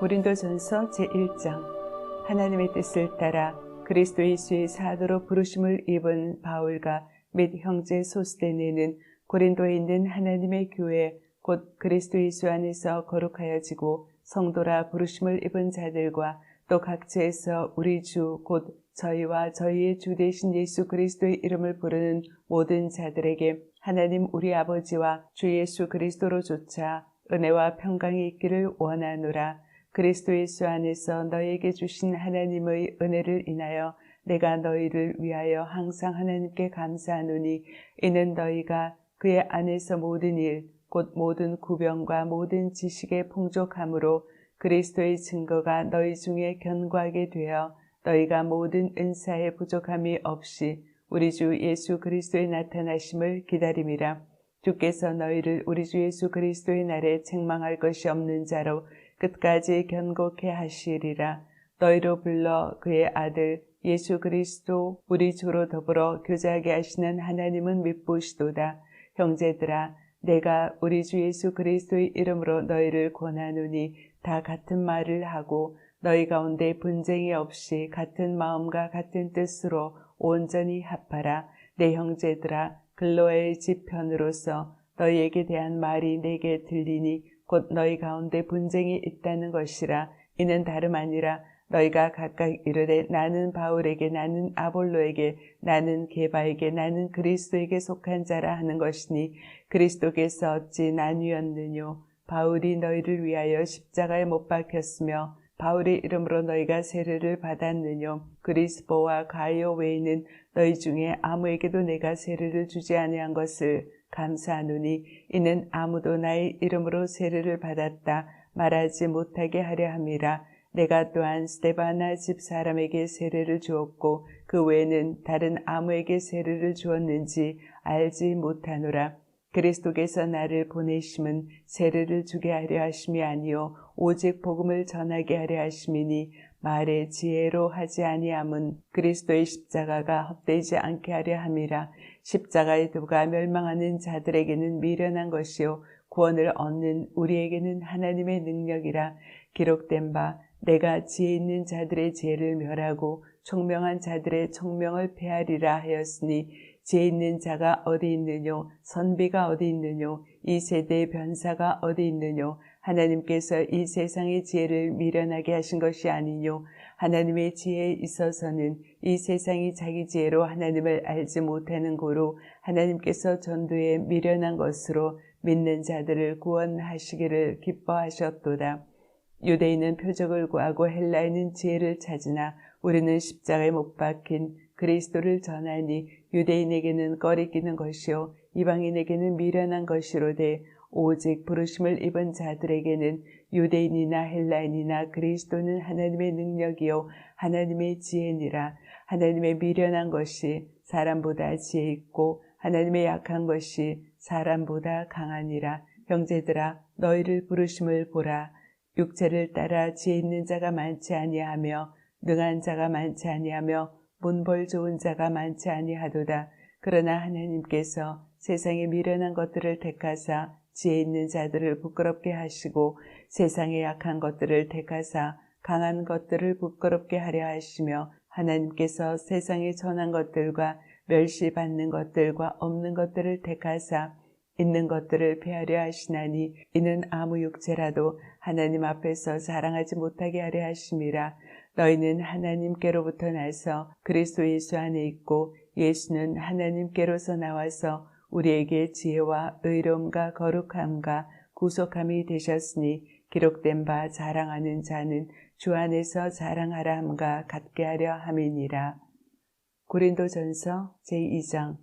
고린도전서 제1장. 하나님의 뜻을 따라 그리스도 예수의 사도로 부르심을 입은 바울과 및 형제 소스데네는 고린도에 있는 하나님의 교회 곧 그리스도 예수 안에서 거룩하여지고 성도라 부르심을 입은 자들과 또 각지에서 우리 주 곧 저희와 저희의 주 되신 예수 그리스도의 이름을 부르는 모든 자들에게 하나님 우리 아버지와 주 예수 그리스도로조차 은혜와 평강이 있기를 원하노라. 그리스도 예수 안에서 너희에게 주신 하나님의 은혜를 인하여 내가 너희를 위하여 항상 하나님께 감사하노니 이는 너희가 그의 안에서 모든 일 곧 모든 구병과 모든 지식의 풍족함으로 그리스도의 증거가 너희 중에 견고하게 되어 너희가 모든 은사의 부족함이 없이 우리 주 예수 그리스도의 나타나심을 기다림이라. 주께서 너희를 우리 주 예수 그리스도의 날에 책망할 것이 없는 자로 끝까지 견고케 하시리라. 너희로 불러 그의 아들 예수 그리스도 우리 주로 더불어 교제하게 하시는 하나님은 미쁘시도다. 형제들아, 내가 우리 주 예수 그리스도의 이름으로 너희를 권하노니 다 같은 말을 하고 너희 가운데 분쟁이 없이 같은 마음과 같은 뜻으로 온전히 합하라. 내 형제들아, 글로의 집편으로서 너희에게 대한 말이 내게 들리니 곧 너희 가운데 분쟁이 있다는 것이라. 이는 다름 아니라 너희가 각각 이르되 나는 바울에게, 나는 아볼로에게, 나는 게바에게, 나는 그리스도에게 속한 자라 하는 것이니 그리스도께서 어찌 나뉘었느뇨. 바울이 너희를 위하여 십자가에 못 박혔으며 바울의 이름으로 너희가 세례를 받았느뇨. 그리스보와 가이오 외에는 너희 중에 아무에게도 내가 세례를 주지 아니한 것을 감사하노니 이는 아무도 나의 이름으로 세례를 받았다 말하지 못하게 하려 함이라. 내가 또한 스데바나 집 사람에게 세례를 주었고 그 외에는 다른 아무에게 세례를 주었는지 알지 못하노라. 그리스도께서 나를 보내심은 세례를 주게 하려 하심이 아니요 오직 복음을 전하게 하려 하심이니 말의 지혜로 하지 아니함은 그리스도의 십자가가 헛되지 않게 하려 함이라. 십자가의 도가 멸망하는 자들에게는 미련한 것이요 구원을 얻는 우리에게는 하나님의 능력이라. 기록된 바 내가 지혜 있는 자들의 지혜를 멸하고 총명한 자들의 총명을 폐하리라 하였으니 지혜 있는 자가 어디 있느뇨? 선비가 어디 있느뇨? 이 세대의 변사가 어디 있느뇨? 하나님께서 이 세상의 지혜를 미련하게 하신 것이 아니뇨? 하나님의 지혜에 있어서는 이 세상이 자기 지혜로 하나님을 알지 못하는 고로 하나님께서 전도에 미련한 것으로 믿는 자들을 구원하시기를 기뻐하셨도다. 유대인은 표적을 구하고 헬라인은 지혜를 찾으나 우리는 십자가에 못 박힌 그리스도를 전하니 유대인에게는 꺼리끼는 것이요 이방인에게는 미련한 것이로되 오직 부르심을 입은 자들에게는 유대인이나 헬라인이나 그리스도는 하나님의 능력이요 하나님의 지혜니라. 하나님의 미련한 것이 사람보다 지혜 있고 하나님의 약한 것이 사람보다 강하니라. 형제들아, 너희를 부르심을 보라. 육체를 따라 지혜 있는 자가 많지 아니하며 능한 자가 많지 아니하며 문벌 좋은 자가 많지 아니하도다. 그러나 하나님께서 세상의 미련한 것들을 택하사 지혜 있는 자들을 부끄럽게 하시고 세상의 약한 것들을 택하사 강한 것들을 부끄럽게 하려 하시며 하나님께서 세상의 전한 것들과 멸시받는 것들과 없는 것들을 택하사 있는 것들을 폐하려 하시나니 이는 아무 육체라도 하나님 앞에서 자랑하지 못하게 하려 하심이라. 너희는 하나님께로부터 나서 그리스도 예수 안에 있고 예수는 하나님께로서 나와서 우리에게 지혜와 의로움과 거룩함과 구속함이 되셨으니 기록된 바 자랑하는 자는 주 안에서 자랑하라 함과 같게 하려 함이니라. 고린도전서 제2장.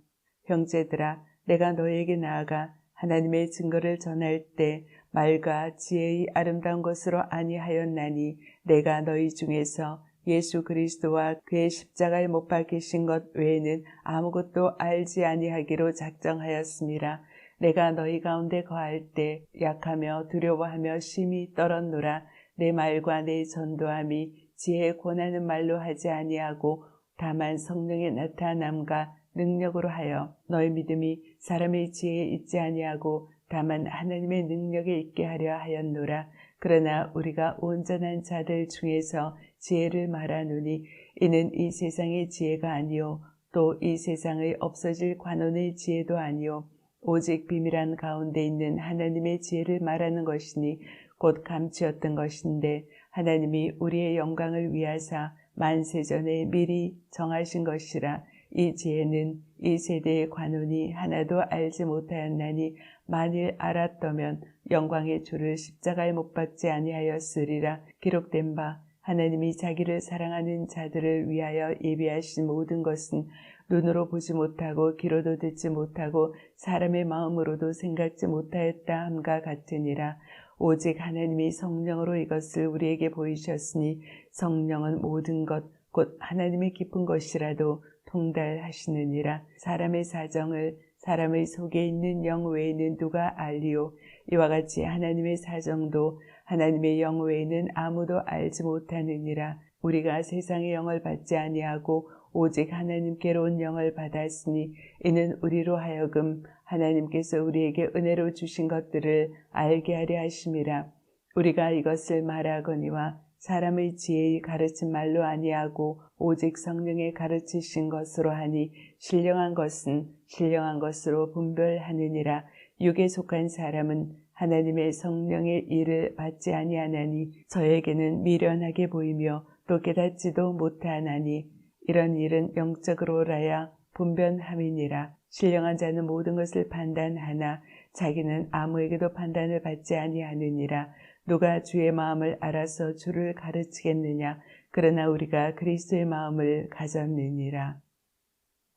형제들아, 내가 너희에게 나아가 하나님의 증거를 전할 때 말과 지혜의 아름다운 것으로 아니하였나니 내가 너희 중에서 예수 그리스도와 그의 십자가에 못 박히신 것 외에는 아무것도 알지 아니하기로 작정하였습니다. 내가 너희 가운데 거할 때 약하며 두려워하며 심히 떨었노라. 내 말과 내 전도함이 지혜에 권하는 말로 하지 아니하고 다만 성령의 나타남과 능력으로 하여 너희 믿음이 사람의 지혜에 있지 아니하고 다만 하나님의 능력에 있게 하려 하였노라. 그러나 우리가 온전한 자들 중에서 지혜를 말하노니 이는 이 세상의 지혜가 아니요 또 이 세상의 없어질 관원의 지혜도 아니요 오직 비밀한 가운데 있는 하나님의 지혜를 말하는 것이니 곧 감추었던 것인데 하나님이 우리의 영광을 위하사 만세전에 미리 정하신 것이라. 이 지혜는 이 세대의 관원이 하나도 알지 못하였나니 만일 알았더면 영광의 주를 십자가에 못 박지 아니하였으리라. 기록된 바 하나님이 자기를 사랑하는 자들을 위하여 예비하신 모든 것은 눈으로 보지 못하고 귀로도 듣지 못하고 사람의 마음으로도 생각지 못하였다 함과 같으니라. 오직 하나님이 성령으로 이것을 우리에게 보이셨으니 성령은 모든 것 곧 하나님의 깊은 것이라도 통달하시느니라. 사람의 사정을 사람의 속에 있는 영 외에는 누가 알리요. 이와 같이 하나님의 사정도 하나님의 영 외에는 아무도 알지 못하느니라. 우리가 세상의 영을 받지 아니하고 오직 하나님께로 온 영을 받았으니 이는 우리로 하여금 하나님께서 우리에게 은혜로 주신 것들을 알게 하려 하심이라. 우리가 이것을 말하거니와 사람의 지혜의 가르친 말로 아니하고 오직 성령의 가르치신 것으로 하니 신령한 것은 신령한 것으로 분별하느니라. 육에 속한 사람은 하나님의 성령의 일을 받지 아니하나니 저에게는 미련하게 보이며 또 깨닫지도 못하나니 이런 일은 영적으로라야 분변함이니라. 신령한 자는 모든 것을 판단하나 자기는 아무에게도 판단을 받지 아니하느니라. 누가 주의 마음을 알아서 주를 가르치겠느냐. 그러나 우리가 그리스도의 마음을 가졌느니라.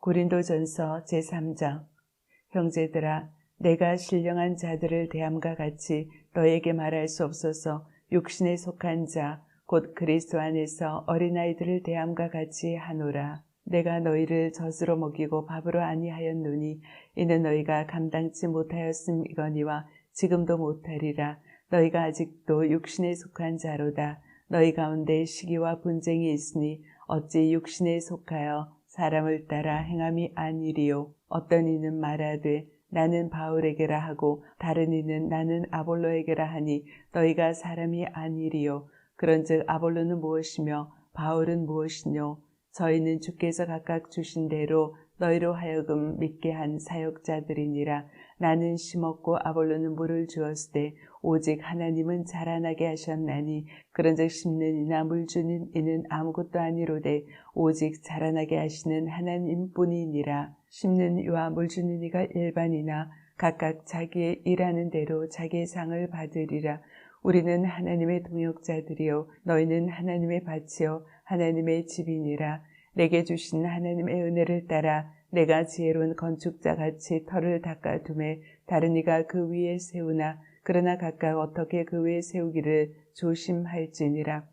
고린도전서 제3장. 형제들아, 내가 신령한 자들을 대함과 같이 너에게 말할 수 없어서 육신에 속한 자 곧 그리스도 안에서 어린아이들을 대함과 같이 하노라. 내가 너희를 젖으로 먹이고 밥으로 아니하였노니 이는 너희가 감당치 못하였음이거니와 지금도 못하리라. 너희가 아직도 육신에 속한 자로다. 너희 가운데 시기와 분쟁이 있으니 어찌 육신에 속하여 사람을 따라 행함이 아니리요. 어떤 이는 말하되 나는 바울에게라 하고 다른 이는 나는 아볼로에게라 하니 너희가 사람이 아니리요. 그런즉 아볼로는 무엇이며 바울은 무엇이뇨. 저희는 주께서 각각 주신 대로 너희로 하여금 믿게 한 사역자들이니라. 나는 심었고 아볼로는 물을 주었으되 오직 하나님은 자라나게 하셨나니 그런즉 심는 이나 물 주는 이는 아무것도 아니로되 오직 자라나게 하시는 하나님뿐이니라. 심는 이와 물 주는 이가 일반이나 각각 자기의 일하는 대로 자기의 상을 받으리라. 우리는 하나님의 동역자들이요 너희는 하나님의 밭이요 하나님의 집이니라. 내게 주신 하나님의 은혜를 따라 내가 지혜로운 건축자같이 터를 닦아두매 다른 이가 그 위에 세우나 그러나 각각 어떻게 그 위에 세우기를 조심할지니라.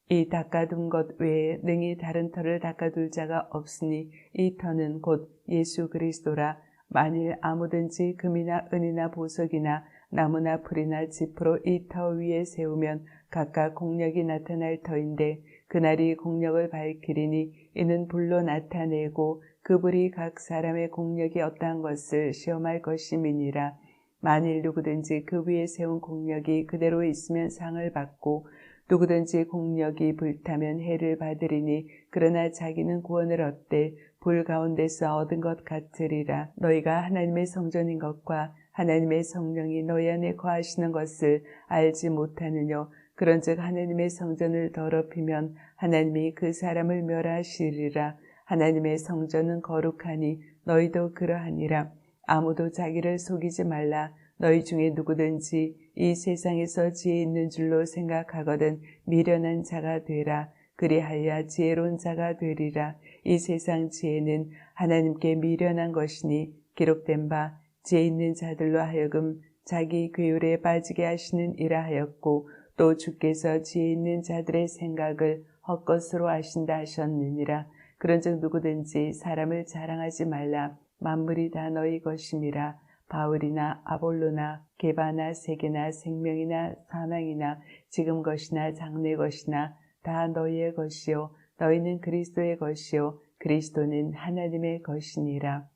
이 닦아둔 것 외에 능히 다른 터를 닦아둘 자가 없으니 이 터는 곧 예수 그리스도라. 만일 아무든지 금이나 은이나 보석이나 나무나 풀이나 짚으로 이 터 위에 세우면 각각 공력이 나타날 터인데 그날이 공력을 밝히리니 이는 불로 나타내고 그 불이 각 사람의 공력이 어떠한 것을 시험할 것임이니라. 만일 누구든지 그 위에 세운 공력이 그대로 있으면 상을 받고 누구든지 공력이 불타면 해를 받으리니 그러나 자기는 구원을 얻되 불 가운데서 얻은 것 같으리라. 너희가 하나님의 성전인 것과 하나님의 성령이 너희 안에 거하시는 것을 알지 못하느뇨. 그런즉 하나님의 성전을 더럽히면 하나님이 그 사람을 멸하시리라. 하나님의 성전은 거룩하니 너희도 그러하니라. 아무도 자기를 속이지 말라. 너희 중에 누구든지 이 세상에서 지혜 있는 줄로 생각하거든 미련한 자가 되라. 그리하여 지혜로운 자가 되리라. 이 세상 지혜는 하나님께 미련한 것이니 기록된 바 지혜 있는 자들로 하여금 자기 괴율에 빠지게 하시는 이라 하였고 또 주께서 지혜 있는 자들의 생각을 헛것으로 하신다 하셨느니라. 그런즉 누구든지 사람을 자랑하지 말라. 만물이 다 너희 것임이라. 바울이나 아볼로나 게바나 세계나 생명이나 사망이나 지금 것이나 장래 것이나 다 너희의 것이요 너희는 그리스도의 것이요 그리스도는 하나님의 것이니라.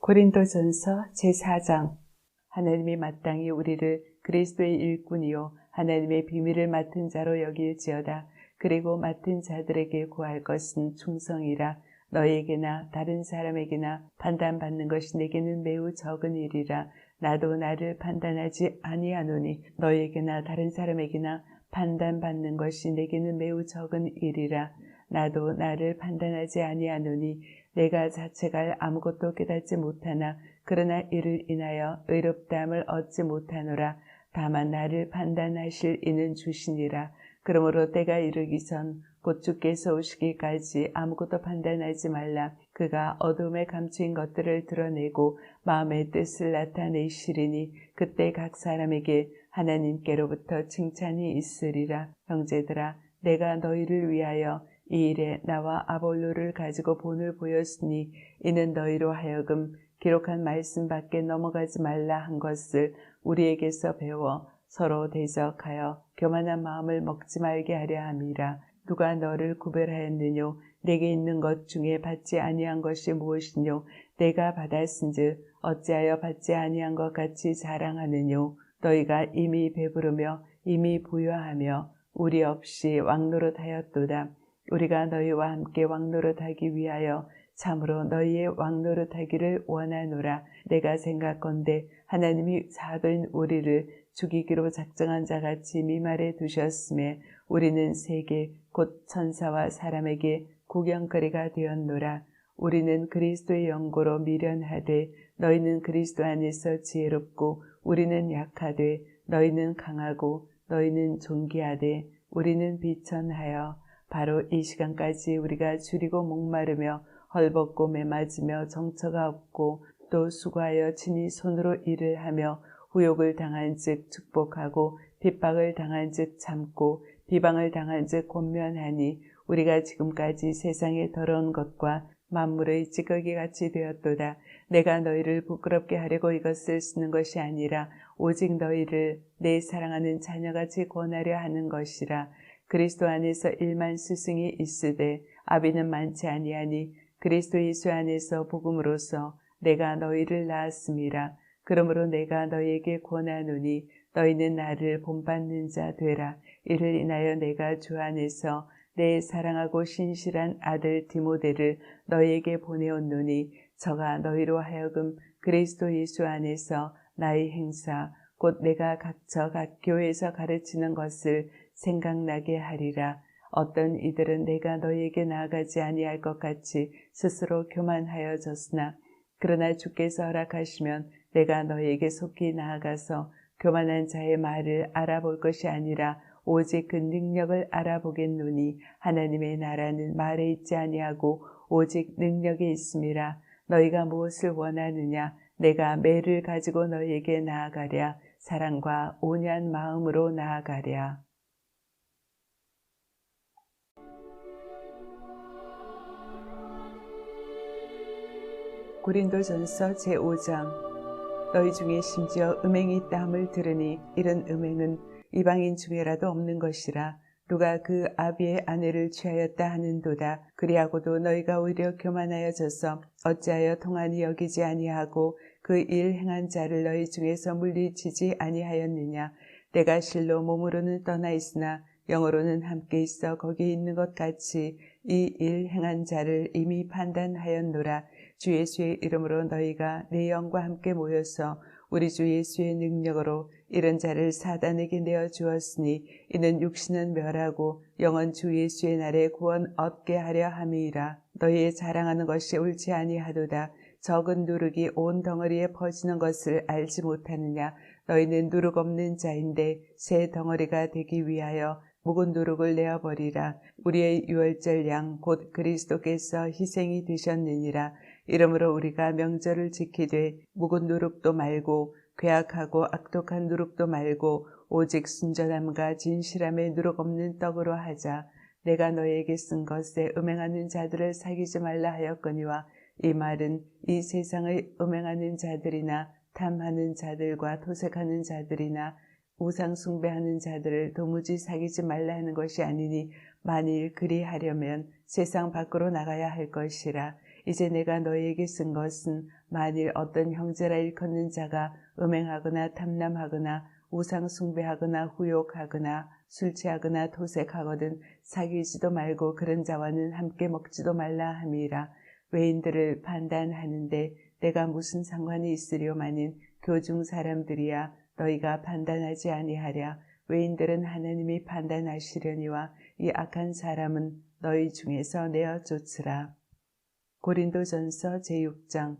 고린도전서 제4장. 하나님이 마땅히 우리를 그리스도의 일꾼이요 하나님의 비밀을 맡은 자로 여길지어다. 그리고 맡은 자들에게 구할 것은 충성이라. 너에게나 다른 사람에게나 판단받는 것이 내게는 매우 적은 일이라. 나도 나를 판단하지 아니하노니 너에게나 다른 사람에게나 판단받는 것이 내게는 매우 적은 일이라. 나도 나를 판단하지 아니하노니 내가 자책할 아무것도 깨닫지 못하나 그러나 이를 인하여 의롭다함을 얻지 못하노라. 다만 나를 판단하실 이는 주시니라. 그러므로 때가 이르기 전 곧 주께서 오시기까지 아무것도 판단하지 말라. 그가 어둠에 감추인 것들을 드러내고 마음의 뜻을 나타내시리니 그때 각 사람에게 하나님께로부터 칭찬이 있으리라. 형제들아, 내가 너희를 위하여 이 일에 나와 아볼로를 가지고 본을 보였으니 이는 너희로 하여금 기록한 말씀 밖에 넘어가지 말라 한 것을 우리에게서 배워 서로 대적하여 교만한 마음을 먹지 말게 하려 함이라. 누가 너를 구별하였느뇨? 내게 있는 것 중에 받지 아니한 것이 무엇이뇨? 내가 받았은즉 어찌하여 받지 아니한 것 같이 자랑하느뇨? 너희가 이미 배부르며 이미 부유하며 우리 없이 왕노릇하였도다. 우리가 너희와 함께 왕노릇하기 위하여 참으로 너희의 왕노릇하기를 원하노라. 내가 생각건대 하나님이 사도인 우리를 죽이기로 작정한 자같이 미말에 두셨음에 우리는 세계 곧 천사와 사람에게 구경거리가 되었노라. 우리는 그리스도의 연고로 미련하되 너희는 그리스도 안에서 지혜롭고 우리는 약하되 너희는 강하고 너희는 존귀하되 우리는 비천하여 바로 이 시간까지 우리가 줄이고 목마르며 헐벗고 매맞으며 정처가 없고 또 수고하여 친히 손으로 일을 하며 후욕을 당한즉 축복하고 핍박을 당한즉 참고 비방을 당한즉 권면하니 우리가 지금까지 세상의 더러운 것과 만물의 찌꺼기같이 되었도다. 내가 너희를 부끄럽게 하려고 이것을 쓰는 것이 아니라 오직 너희를 내 사랑하는 자녀같이 권하려 하는 것이라. 그리스도 안에서 1만 스승이 있으되 아비는 많지 아니하니 그리스도 예수 안에서 복음으로써 내가 너희를 낳았음이라. 그러므로 내가 너희에게 권하노니 너희는 나를 본받는 자 되라. 이를 인하여 내가 주 안에서 내 사랑하고 신실한 아들 디모데를 너희에게 보내었노니 저가 너희로 하여금 그리스도 예수 안에서 나의 행사 곧 내가 각처 각 교회에서 가르치는 것을 생각나게 하리라. 어떤 이들은 내가 너희에게 나아가지 아니할 것 같이 스스로 교만하여졌으나 그러나 주께서 허락하시면 내가 너희에게 속히 나아가서 교만한 자의 말을 알아볼 것이 아니라 오직 그 능력을 알아보겠노니 하나님의 나라는 말에 있지 아니하고 오직 능력에 있음이라. 너희가 무엇을 원하느냐? 내가 매를 가지고 너희에게 나아가랴. 사랑과 온유한 마음으로 나아가랴. 고린도전서 제5장. 너희 중에 심지어 음행이 있다 함을 들으니 이런 음행은 이방인 중에라도 없는 것이라. 누가 그 아비의 아내를 취하였다 하는도다. 그리하고도 너희가 오히려 교만하여져서 어찌하여 통한이 여기지 아니하고 그 일 행한 자를 너희 중에서 물리치지 아니하였느냐. 내가 실로 몸으로는 떠나 있으나 영으로는 함께 있어 거기 있는 것 같이 이 일 행한 자를 이미 판단하였노라. 주 예수의 이름으로 너희가 내 영과 함께 모여서 우리 주 예수의 능력으로 이런 자를 사단에게 내어 주었으니 이는 육신은 멸하고 영은 주 예수의 날에 구원 얻게 하려 함이라. 너희의 자랑하는 것이 옳지 아니하도다. 적은 누룩이 온 덩어리에 퍼지는 것을 알지 못하느냐. 너희는 누룩 없는 자인데 새 덩어리가 되기 위하여 묵은 누룩을 내어버리라. 우리의 유월절 양 곧 그리스도께서 희생이 되셨느니라. 이러므로 우리가 명절을 지키되 묵은 누룩도 말고 괴악하고 악독한 누룩도 말고 오직 순전함과 진실함의 누룩 없는 떡으로 하자. 내가 너에게 쓴 것에 음행하는 자들을 사귀지 말라 하였거니와 이 말은 이 세상의 음행하는 자들이나 탐하는 자들과 도색하는 자들이나 우상 숭배하는 자들을 도무지 사귀지 말라 하는 것이 아니니 만일 그리하려면 세상 밖으로 나가야 할 것이라. 이제 내가 너희에게 쓴 것은 만일 어떤 형제라 일컫는 자가 음행하거나 탐남하거나 우상 숭배하거나 후욕하거나 술 취하거나 도색하거든 사귀지도 말고 그런 자와는 함께 먹지도 말라 함이라. 외인들을 판단하는데 내가 무슨 상관이 있으려마는 교중 사람들이야 너희가 판단하지 아니하랴. 외인들은 하나님이 판단하시려니와 이 악한 사람은 너희 중에서 내어 쫓으라. 고린도전서 제6장.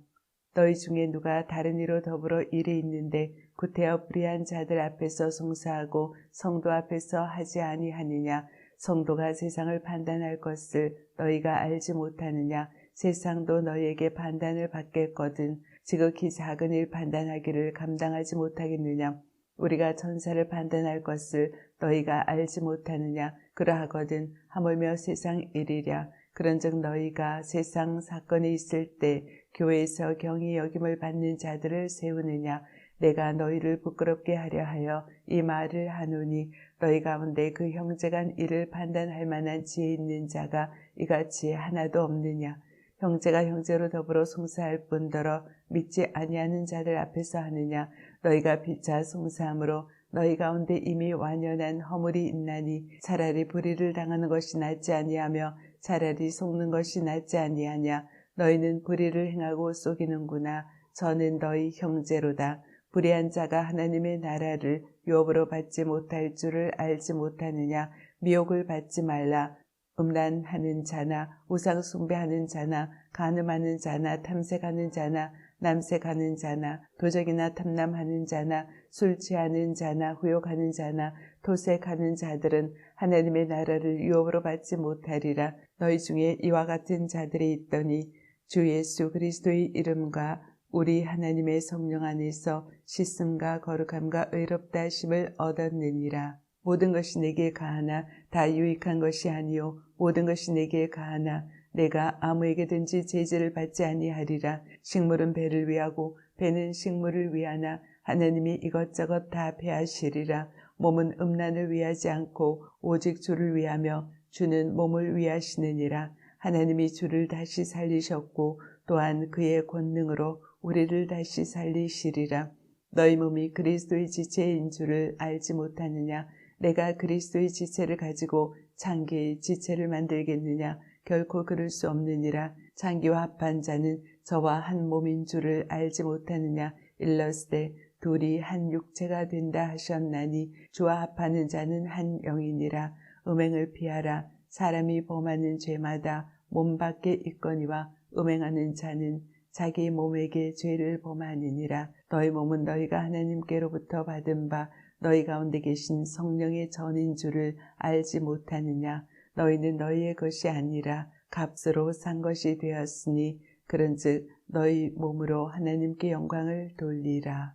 너희 중에 누가 다른 이로 더불어 일이 있는데 구태여 불의한 자들 앞에서 송사하고 성도 앞에서 하지 아니하느냐. 성도가 세상을 판단할 것을 너희가 알지 못하느냐. 세상도 너희에게 판단을 받겠거든 지극히 작은 일 판단하기를 감당하지 못하겠느냐. 우리가 천사를 판단할 것을 너희가 알지 못하느냐. 그러하거든 하물며 세상 일이랴. 그런즉 너희가 세상 사건이 있을 때 교회에서 경히 여김을 받는 자들을 세우느냐. 내가 너희를 부끄럽게 하려 하여 이 말을 하노니 너희 가운데 그 형제간 이를 판단할 만한 지혜 있는 자가 이같이 하나도 없느냐. 형제가 형제로 더불어 송사할 뿐더러 믿지 아니하는 자들 앞에서 하느냐. 너희가 피차 송사함으로 너희 가운데 이미 완연한 허물이 있나니 차라리 불의를 당하는 것이 낫지 아니하며 차라리 속는 것이 낫지 아니하냐. 너희는 불의를 행하고 속이는구나. 저는 너희 형제로다. 불의한 자가 하나님의 나라를 유업으로 받지 못할 줄을 알지 못하느냐. 미혹을 받지 말라. 음란하는 자나 우상 숭배하는 자나 간음하는 자나 탐색하는 자나 남색하는 자나 도적이나 탐남하는 자나 술 취하는 자나 후욕하는 자나 도색하는 자들은 하나님의 나라를 유업으로 받지 못하리라. 너희 중에 이와 같은 자들이 있더니 주 예수 그리스도의 이름과 우리 하나님의 성령 안에서 씻음과 거룩함과 의롭다 하심을 얻었느니라. 모든 것이 내게 가하나 다 유익한 것이 아니요 모든 것이 내게 가하나 내가 아무에게든지 제지를 받지 아니하리라. 식물은 배를 위하고 배는 식물을 위하나 하나님이 이것저것 다 배하시리라. 몸은 음란을 위하지 않고 오직 주를 위하며 주는 몸을 위하시느니라. 하나님이 주를 다시 살리셨고 또한 그의 권능으로 우리를 다시 살리시리라. 너희 몸이 그리스도의 지체인 줄을 알지 못하느냐. 내가 그리스도의 지체를 가지고 창기의 지체를 만들겠느냐. 결코 그럴 수 없느니라. 창기와 합한 자는 저와 한 몸인 줄을 알지 못하느냐. 일러스되 둘이 한 육체가 된다 하셨나니 주와 합하는 자는 한 영이니라. 음행을 피하라. 사람이 범하는 죄마다 몸 밖에 있거니와 음행하는 자는 자기 몸에게 죄를 범하느니라. 너희 몸은 너희가 하나님께로부터 받은 바 너희 가운데 계신 성령의 전인 줄을 알지 못하느냐. 너희는 너희의 것이 아니라 값으로 산 것이 되었으니 그런즉 너희 몸으로 하나님께 영광을 돌리라.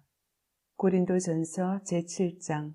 고린도전서 제7장.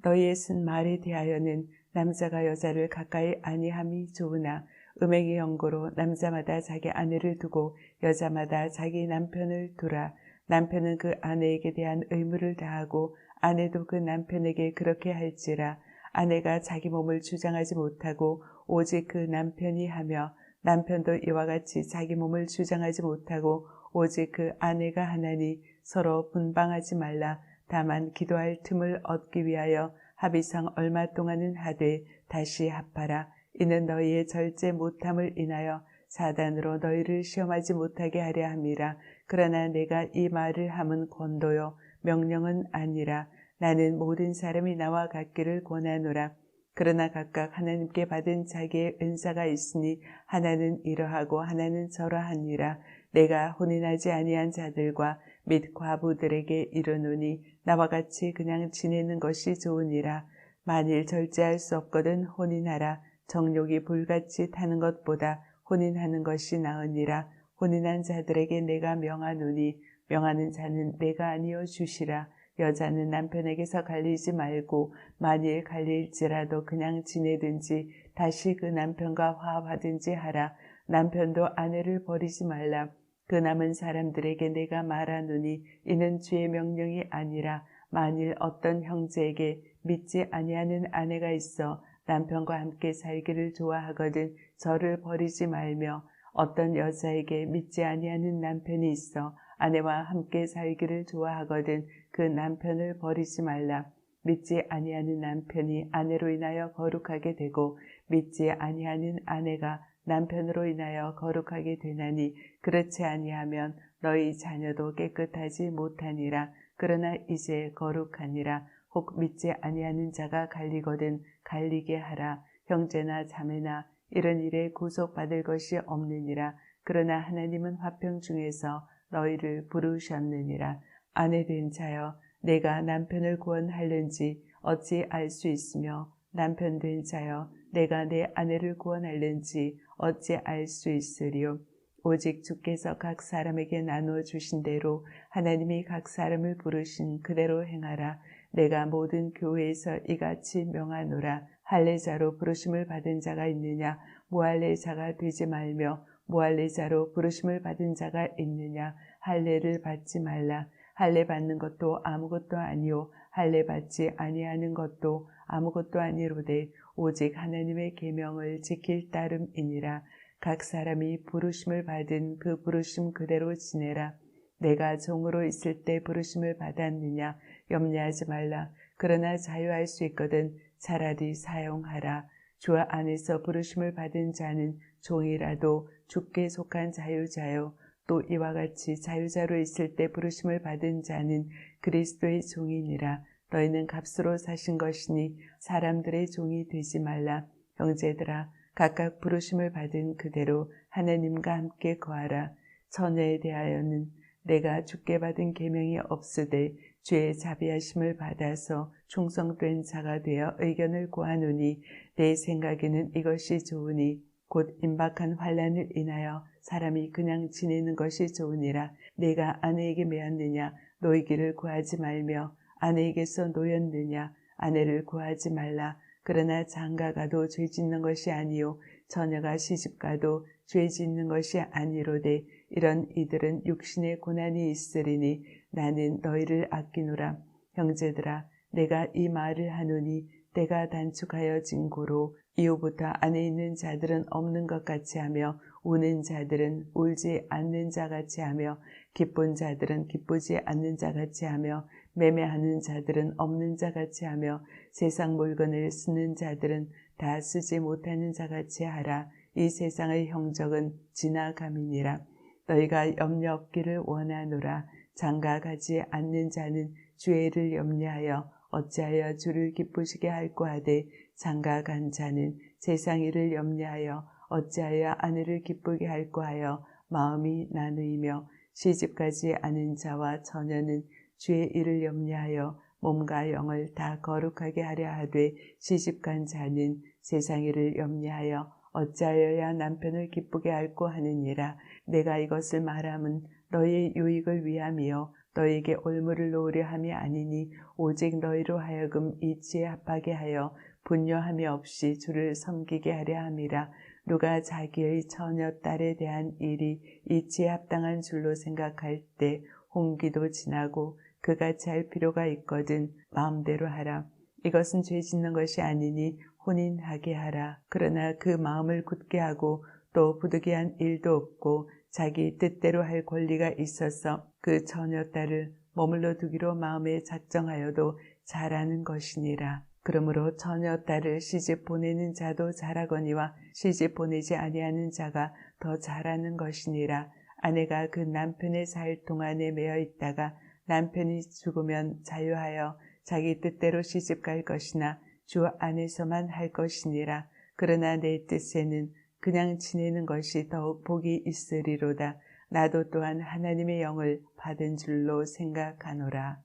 너희의 쓴 말에 대하여는 남자가 여자를 가까이 아니함이 좋으나 음행의 연고로 남자마다 자기 아내를 두고 여자마다 자기 남편을 두라. 남편은 그 아내에게 대한 의무를 다하고 아내도 그 남편에게 그렇게 할지라. 아내가 자기 몸을 주장하지 못하고 오직 그 남편이 하며 남편도 이와 같이 자기 몸을 주장하지 못하고 오직 그 아내가 하나니 서로 분방하지 말라. 다만 기도할 틈을 얻기 위하여 합의상 얼마 동안은 하되 다시 합하라. 이는 너희의 절제 못함을 인하여 사단으로 너희를 시험하지 못하게 하려 함이라. 그러나 내가 이 말을 함은 권도요 명령은 아니라. 나는 모든 사람이 나와 같기를 권하노라. 그러나 각각 하나님께 받은 자기의 은사가 있으니 하나는 이러하고 하나는 저러하니라. 내가 혼인하지 아니한 자들과 및 과부들에게 이르노니 나와 같이 그냥 지내는 것이 좋으니라. 만일 절제할 수 없거든 혼인하라. 정욕이 불같이 타는 것보다 혼인하는 것이 나으니라. 혼인한 자들에게 내가 명하노니 명하는 자는 내가 아니여 주시라. 여자는 남편에게서 갈리지 말고 만일 갈릴지라도 그냥 지내든지 다시 그 남편과 화합하든지 하라. 남편도 아내를 버리지 말라. 그 남은 사람들에게 내가 말하노니 이는 주의 명령이 아니라 만일 어떤 형제에게 믿지 아니하는 아내가 있어 남편과 함께 살기를 좋아하거든 저를 버리지 말며 어떤 여자에게 믿지 아니하는 남편이 있어 아내와 함께 살기를 좋아하거든 그 남편을 버리지 말라. 믿지 아니하는 남편이 아내로 인하여 거룩하게 되고 믿지 아니하는 아내가 남편으로 인하여 거룩하게 되나니 그렇지 아니하면 너희 자녀도 깨끗하지 못하니라. 그러나 이제 거룩하니라. 혹 믿지 아니하는 자가 갈리거든 갈리게 하라. 형제나 자매나 이런 일에 구속받을 것이 없느니라. 그러나 하나님은 화평 중에서 너희를 부르셨느니라. 아내된 자여 내가 남편을 구원할는지 어찌 알 수 있으며 남편 된 자여 내가 내 아내를 구원할는지 어찌 알 수 있으리요. 오직 주께서 각 사람에게 나누어 주신 대로 하나님이 각 사람을 부르신 그대로 행하라. 내가 모든 교회에서 이같이 명하노라. 할례자로 부르심을 받은 자가 있느냐? 무할례자가 되지 말며 무할례자로 부르심을 받은 자가 있느냐? 할례를 받지 말라. 할례 받는 것도 아무것도 아니요 할례 받지 아니하는 것도 아무것도 아니로되 오직 하나님의 계명을 지킬 따름이니라. 각 사람이 부르심을 받은 그 부르심 그대로 지내라. 내가 종으로 있을 때 부르심을 받았느냐? 염려하지 말라. 그러나 자유할 수 있거든 차라리 사용하라. 주 안에서 부르심을 받은 자는 종이라도 주께 속한 자유자요. 또 이와 같이 자유자로 있을 때 부르심을 받은 자는 그리스도의 종이니라. 너희는 값으로 사신 것이니 사람들의 종이 되지 말라. 형제들아 각각 부르심을 받은 그대로 하나님과 함께 거하라. 처녀에 대하여는 내가 주께 받은 계명이 없으되 주의 자비하심을 받아서 충성된 자가 되어 의견을 구하노니 내 생각에는 이것이 좋으니 곧 임박한 환난을 인하여 사람이 그냥 지내는 것이 좋으니라. 내가 아내에게 매었느냐? 노이기를 구하지 말며 아내에게서 노였느냐? 아내를 구하지 말라. 그러나 장가가도 죄 짓는 것이 아니요 처녀가 시집가도 죄 짓는 것이 아니로되 이런 이들은 육신의 고난이 있으리니 나는 너희를 아끼노라. 형제들아 내가 이 말을 하노니 때가 단축하여진 고로 이후부터 안에 있는 자들은 없는 것 같이 하며 우는 자들은 울지 않는 자 같이 하며 기쁜 자들은 기쁘지 않는 자 같이 하며 매매하는 자들은 없는 자 같이 하며 세상 물건을 쓰는 자들은 다 쓰지 못하는 자 같이 하라. 이 세상의 형적은 지나감이니라. 너희가 염려 없기를 원하노라. 장가가지 않는 자는 주애를 염려하여 어찌하여 주를 기쁘시게 할꼬 하되 장가간 자는 세상 일을 염려하여 어찌하여 아내를 기쁘게 할꼬 하여 마음이 나누이며 시집가지 않은 자와 처녀는 주의 일을 염려하여 몸과 영을 다 거룩하게 하려 하되 시집간 자는 세상 일을 염려하여 어찌하여야 남편을 기쁘게 할꼬 하느니라. 내가 이것을 말함은 너희의 유익을 위함이요 너희에게 올무를 놓으려 함이 아니니 오직 너희로 하여금 이치에 합하게 하여 분녀함이 없이 주를 섬기게 하려 함이라. 누가 자기의 처녀 딸에 대한 일이 이치에 합당한 줄로 생각할 때 홍기도 지나고 그같이 할 필요가 있거든 마음대로 하라. 이것은 죄 짓는 것이 아니니 혼인하게 하라. 그러나 그 마음을 굳게 하고 또 부득이한 일도 없고 자기 뜻대로 할 권리가 있어서 그 처녀 딸을 머물러 두기로 마음에 작정하여도 잘하는 것이니라. 그러므로 처녀 딸을 시집 보내는 자도 잘하거니와 시집 보내지 아니하는 자가 더 잘하는 것이니라. 아내가 그 남편의 살 동안에 매여 있다가 남편이 죽으면 자유하여 자기 뜻대로 시집 갈 것이나 주 안에서만 할 것이니라. 그러나 내 뜻에는 그냥 지내는 것이 더욱 복이 있으리로다. 나도 또한 하나님의 영을 받은 줄로 생각하노라.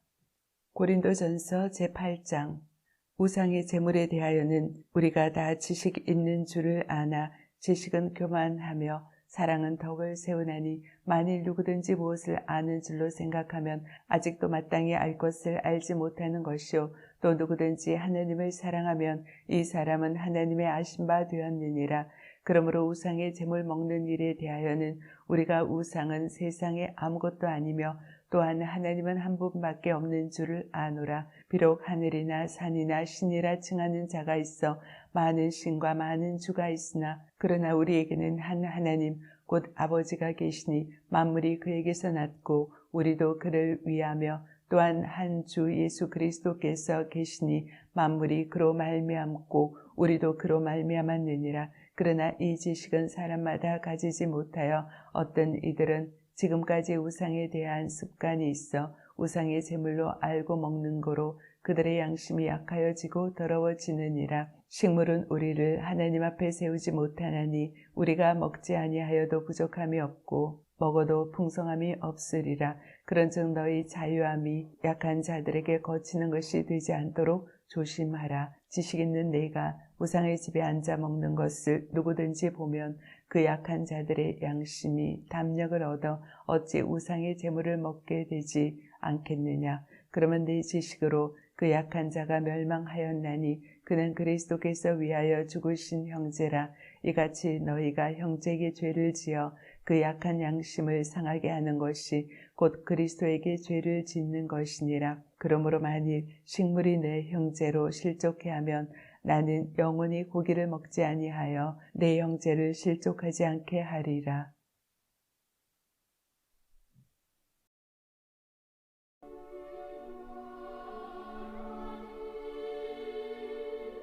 고린도전서 제8장. 우상의 제물에 대하여는 우리가 다 지식 있는 줄을 아나 지식은 교만하며 사랑은 덕을 세우나니 만일 누구든지 무엇을 아는 줄로 생각하면 아직도 마땅히 알 것을 알지 못하는 것이요 또 누구든지 하나님을 사랑하면 이 사람은 하나님의 아신 바 되었느니라. 그러므로 우상의 제물 먹는 일에 대하여는 우리가 우상은 세상에 아무것도 아니며 또한 하나님은 한 분밖에 없는 줄을 아노라. 비록 하늘이나 산이나 신이라 칭하는 자가 있어 많은 신과 많은 주가 있으나 그러나 우리에게는 한 하나님 곧 아버지가 계시니 만물이 그에게서 났고 우리도 그를 위하며 또한 한 주 예수 그리스도께서 계시니 만물이 그로 말미암고 우리도 그로 말미암았느니라. 그러나 이 지식은 사람마다 가지지 못하여 어떤 이들은 지금까지 우상에 대한 습관이 있어 우상의 제물로 알고 먹는 거로 그들의 양심이 약하여지고 더러워지느니라. 식물은 우리를 하나님 앞에 세우지 못하나니 우리가 먹지 아니하여도 부족함이 없고 먹어도 풍성함이 없으리라. 그런즉 너희 자유함이 약한 자들에게 거치는 것이 되지 않도록 조심하라. 지식 있는 내가 우상의 집에 앉아 먹는 것을 누구든지 보면 그 약한 자들의 양심이 담력을 얻어 어찌 우상의 제물을 먹게 되지 않겠느냐. 그러면 네 지식으로 그 약한 자가 멸망하였나니 그는 그리스도께서 위하여 죽으신 형제라. 이같이 너희가 형제에게 죄를 지어 그 약한 양심을 상하게 하는 것이 곧 그리스도에게 죄를 짓는 것이니라. 그러므로 만일 식물이 내 형제로 실족해 하면 나는 영원히 고기를 먹지 아니하여 내 형제를 실족하지 않게 하리라.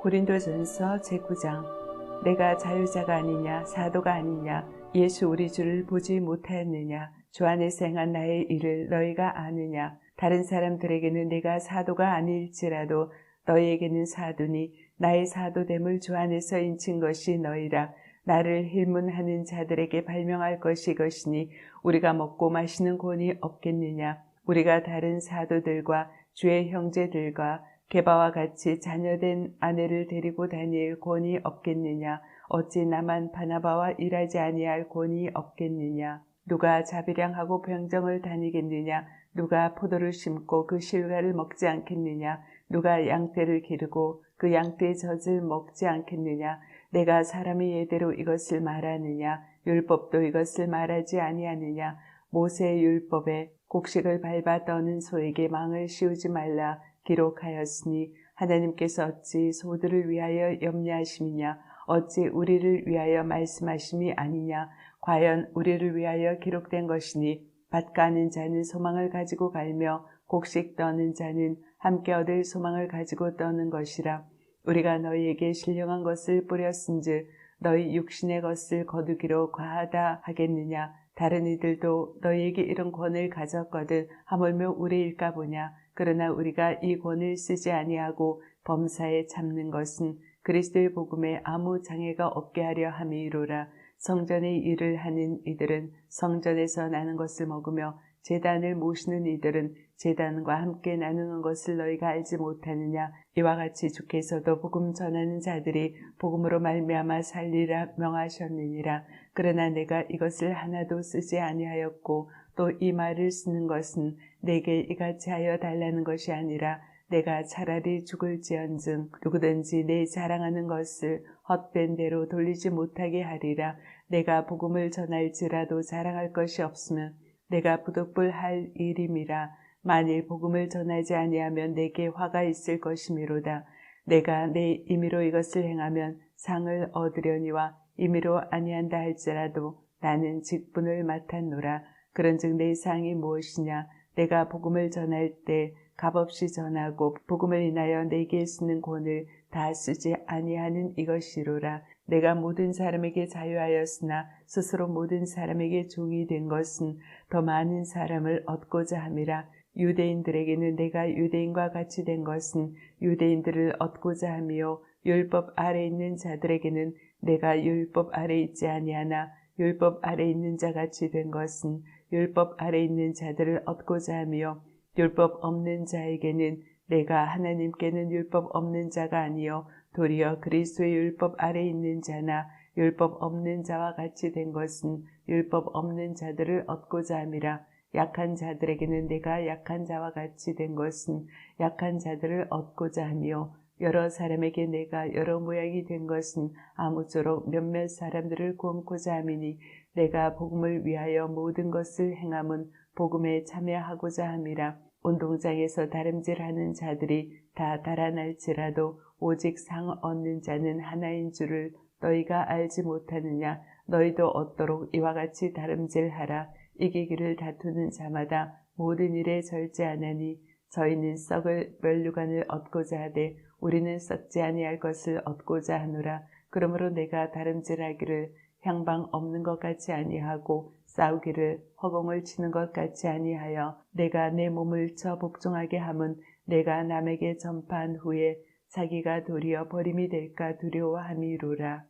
고린도전서 제9장. 내가 자유자가 아니냐 사도가 아니냐 예수 우리 주를 보지 못하였느냐 주 안에서 행한 나의 일을 너희가 아느냐. 다른 사람들에게는 내가 사도가 아닐지라도 너희에게는 사도니 나의 사도됨을 주 안에서 인친 것이 너희라. 나를 힐문하는 자들에게 발명할 것이 이것이니 우리가 먹고 마시는 권이 없겠느냐. 우리가 다른 사도들과 주의 형제들과 게바와 같이 자녀된 아내를 데리고 다닐 권이 없겠느냐. 어찌 나만 바나바와 일하지 아니할 권이 없겠느냐. 누가 자비량하고 병정을 다니겠느냐. 누가 포도를 심고 그 실과를 먹지 않겠느냐. 누가 양떼를 기르고 그 양떼의 젖을 먹지 않겠느냐. 내가 사람의 예대로 이것을 말하느냐. 율법도 이것을 말하지 아니하느냐. 모세의 율법에 곡식을 밟아 떠는 소에게 망을 씌우지 말라 기록하였으니 하나님께서 어찌 소들을 위하여 염려하심이냐. 어찌 우리를 위하여 말씀하심이 아니냐. 과연 우리를 위하여 기록된 것이니 밭 가는 자는 소망을 가지고 갈며 곡식 떠는 자는 함께 얻을 소망을 가지고 떠는 것이라. 우리가 너희에게 신령한 것을 뿌렸은즉 너희 육신의 것을 거두기로 과하다 하겠느냐. 다른 이들도 너희에게 이런 권을 가졌거든 하물며 우리일까 보냐. 그러나 우리가 이 권을 쓰지 아니하고 범사에 참는 것은 그리스도의 복음에 아무 장애가 없게 하려 함이로라. 성전의 일을 하는 이들은 성전에서 나는 것을 먹으며 제단을 모시는 이들은 제단과 함께 나누는 것을 너희가 알지 못하느냐. 이와 같이 주께서도 복음 전하는 자들이 복음으로 말미암아 살리라 명하셨느니라. 그러나 내가 이것을 하나도 쓰지 아니하였고 또 이 말을 쓰는 것은 내게 이같이 하여 달라는 것이 아니라 내가 차라리 죽을지언정 누구든지 내 자랑하는 것을 헛된 대로 돌리지 못하게 하리라. 내가 복음을 전할지라도 자랑할 것이 없으면 내가 부득불할 일임이라. 만일 복음을 전하지 아니하면 내게 화가 있을 것이미로다. 내가 내 임의로 이것을 행하면 상을 얻으려니와 임의로 아니한다 할지라도 나는 직분을 맡았노라. 그런즉 내 상이 무엇이냐. 내가 복음을 전할 때 값없이 전하고 복음을 인하여 내게 쓰는 권을 다 쓰지 아니하는 이것이로라. 내가 모든 사람에게 자유하였으나 스스로 모든 사람에게 종이 된 것은 더 많은 사람을 얻고자 함이라. 유대인들에게는 내가 유대인과 같이 된 것은 유대인들을 얻고자 함이요 율법 아래 있는 자들에게는 내가 율법 아래 있지 아니하나 율법 아래 있는 자같이 된 것은 율법 아래 있는 자들을 얻고자 함이요 율법 없는 자에게는 내가 하나님께는 율법 없는 자가 아니요 도리어 그리스도의 율법 아래 있는 자나 율법 없는 자와 같이 된 것은 율법 없는 자들을 얻고자 함이라. 약한 자들에게는 내가 약한 자와 같이 된 것은 약한 자들을 얻고자 하며 여러 사람에게 내가 여러 모양이 된 것은 아무쪼록 몇몇 사람들을 구원코자 함이니 내가 복음을 위하여 모든 것을 행함은 복음에 참여하고자 함이라. 운동장에서 다름질하는 자들이 다 달아날지라도 오직 상 얻는 자는 하나인 줄을 너희가 알지 못하느냐. 너희도 얻도록 이와 같이 다름질하라. 이기기를 다투는 자마다 모든 일에 절제하나니 저희는 썩을 면류관을 얻고자 하되 우리는 썩지 아니할 것을 얻고자 하노라. 그러므로 내가 다름질하기를 향방 없는 것 같이 아니하고 싸우기를 허공을 치는 것 같이 아니하여 내가 내 몸을 쳐 복종하게 함은 내가 남에게 전파한 후에 자기가 도리어 버림이 될까 두려워함이로라.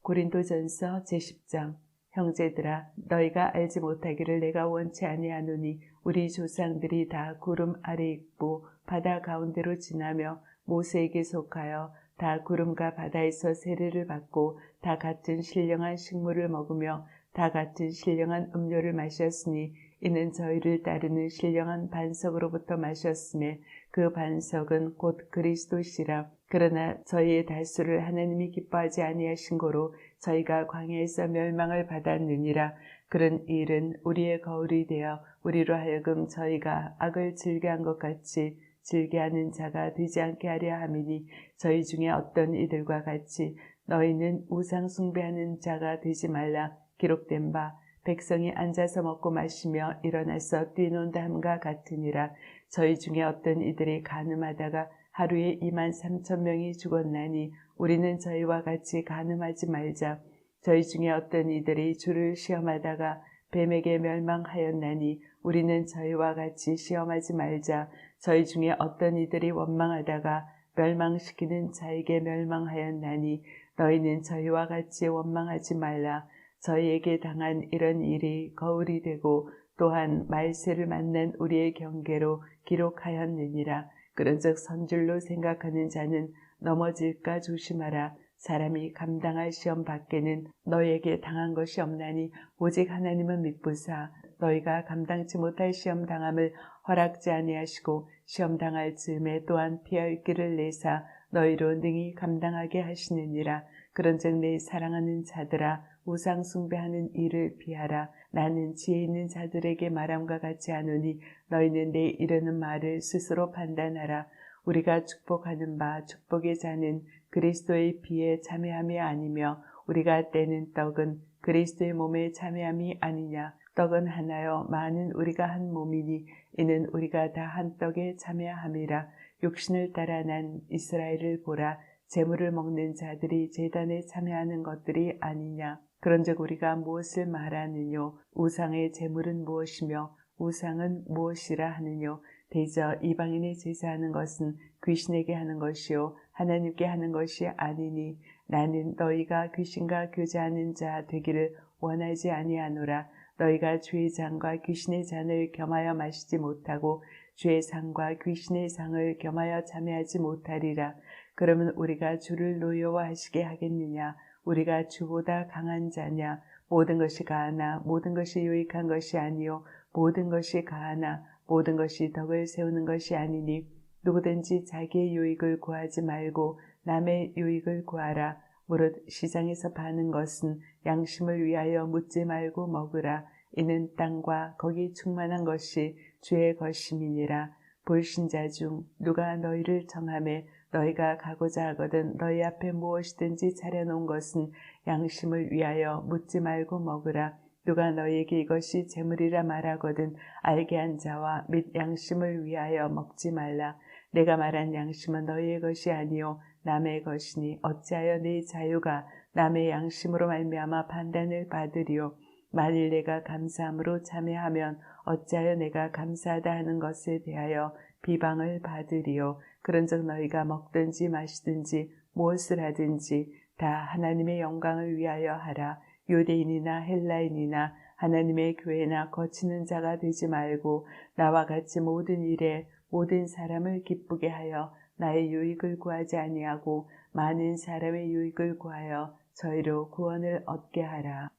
고린도전서 제10장. 형제들아, 너희가 알지 못하기를 내가 원치 아니하노니 우리 조상들이 다 구름 아래 있고 바다 가운데로 지나며 모세에게 속하여 다 구름과 바다에서 세례를 받고 다 같은 신령한 식물을 먹으며 다 같은 신령한 음료를 마셨으니 이는 저희를 따르는 신령한 반석으로부터 마셨음에 그 반석은 곧 그리스도시라. 그러나 저희의 달수를 하나님이 기뻐하지 아니하신 고로 저희가 광야에서 멸망을 받았느니라. 그런 일은 우리의 거울이 되어 우리로 하여금 저희가 악을 즐겨한 것 같이 즐겨하는 자가 되지 않게 하려 함이니 저희 중에 어떤 이들과 같이 너희는 우상 숭배하는 자가 되지 말라. 기록된 바 백성이 앉아서 먹고 마시며 일어나서 뛰논다 함과 같으니라. 저희 중에 어떤 이들이 간음하다가 하루에 23,000명이 죽었나니 우리는 저희와 같이 간음하지 말자. 저희 중에 어떤 이들이 주를 시험하다가 뱀에게 멸망하였나니 우리는 저희와 같이 시험하지 말자. 저희 중에 어떤 이들이 원망하다가 멸망시키는 자에게 멸망하였나니 너희는 저희와 같이 원망하지 말라. 저희에게 당한 이런 일이 거울이 되고 또한 말세를 만난 우리의 경계로 기록하였느니라. 그런즉 선줄로 생각하는 자는 넘어질까 조심하라. 사람이 감당할 시험 밖에는 너희에게 당한 것이 없나니 오직 하나님은 믿부사 너희가 감당치 못할 시험 당함을 허락지 아니하시고 시험 당할 즈음에 또한 피할 길을 내사 너희로 능히 감당하게 하시느니라. 그런즉 내 사랑하는 자들아 우상 숭배하는 일을 피하라. 나는 지혜 있는 자들에게 말함과 같지 않으니 너희는 내 이르는 말을 스스로 판단하라. 우리가 축복하는 바 축복의 자는 그리스도의 피에 참여함이 아니며 우리가 떼는 떡은 그리스도의 몸에 참여함이 아니냐. 떡은 하나요 많은 우리가 한 몸이니 이는 우리가 다 한 떡에 참여함이라. 육신을 따라 난 이스라엘을 보라. 제물을 먹는 자들이 제단에 참여하는 것들이 아니냐. 그런즉 우리가 무엇을 말하느뇨. 우상의 제물은 무엇이며 우상은 무엇이라 하느뇨. 대저 이방인의 제사하는 것은 귀신에게 하는 것이요 하나님께 하는 것이 아니니 나는 너희가 귀신과 교제하는 자 되기를 원하지 아니하노라. 너희가 주의 잔과 귀신의 잔을 겸하여 마시지 못하고 주의 상과 귀신의 상을 겸하여 참여하지 못하리라. 그러면 우리가 주를 노여워하시게 하겠느냐. 우리가 주보다 강한 자냐. 모든 것이 가하나 모든 것이 유익한 것이 아니요 모든 것이 가하나 모든 것이 덕을 세우는 것이 아니니 누구든지 자기의 유익을 구하지 말고 남의 유익을 구하라. 무릇 시장에서 파는 것은 양심을 위하여 묻지 말고 먹으라. 이는 땅과 거기 충만한 것이 주의 것임이니라. 불신자 중 누가 너희를 청하매 너희가 가고자 하거든 너희 앞에 무엇이든지 차려놓은 것은 양심을 위하여 묻지 말고 먹으라. 누가 너희에게 이것이 재물이라 말하거든 알게 한 자와 및 양심을 위하여 먹지 말라. 내가 말한 양심은 너희의 것이 아니요 남의 것이니 어찌하여 네 자유가 남의 양심으로 말미암아 판단을 받으리요. 만일 내가 감사함으로 참여하면 어찌하여 내가 감사하다 하는 것에 대하여 비방을 받으리요. 그런즉 너희가 먹든지 마시든지 무엇을 하든지 다 하나님의 영광을 위하여 하라. 유대인이나 헬라인이나 하나님의 교회나 거치는 자가 되지 말고 나와 같이 모든 일에 모든 사람을 기쁘게 하여 나의 유익을 구하지 아니하고 많은 사람의 유익을 구하여 저희로 구원을 얻게 하라.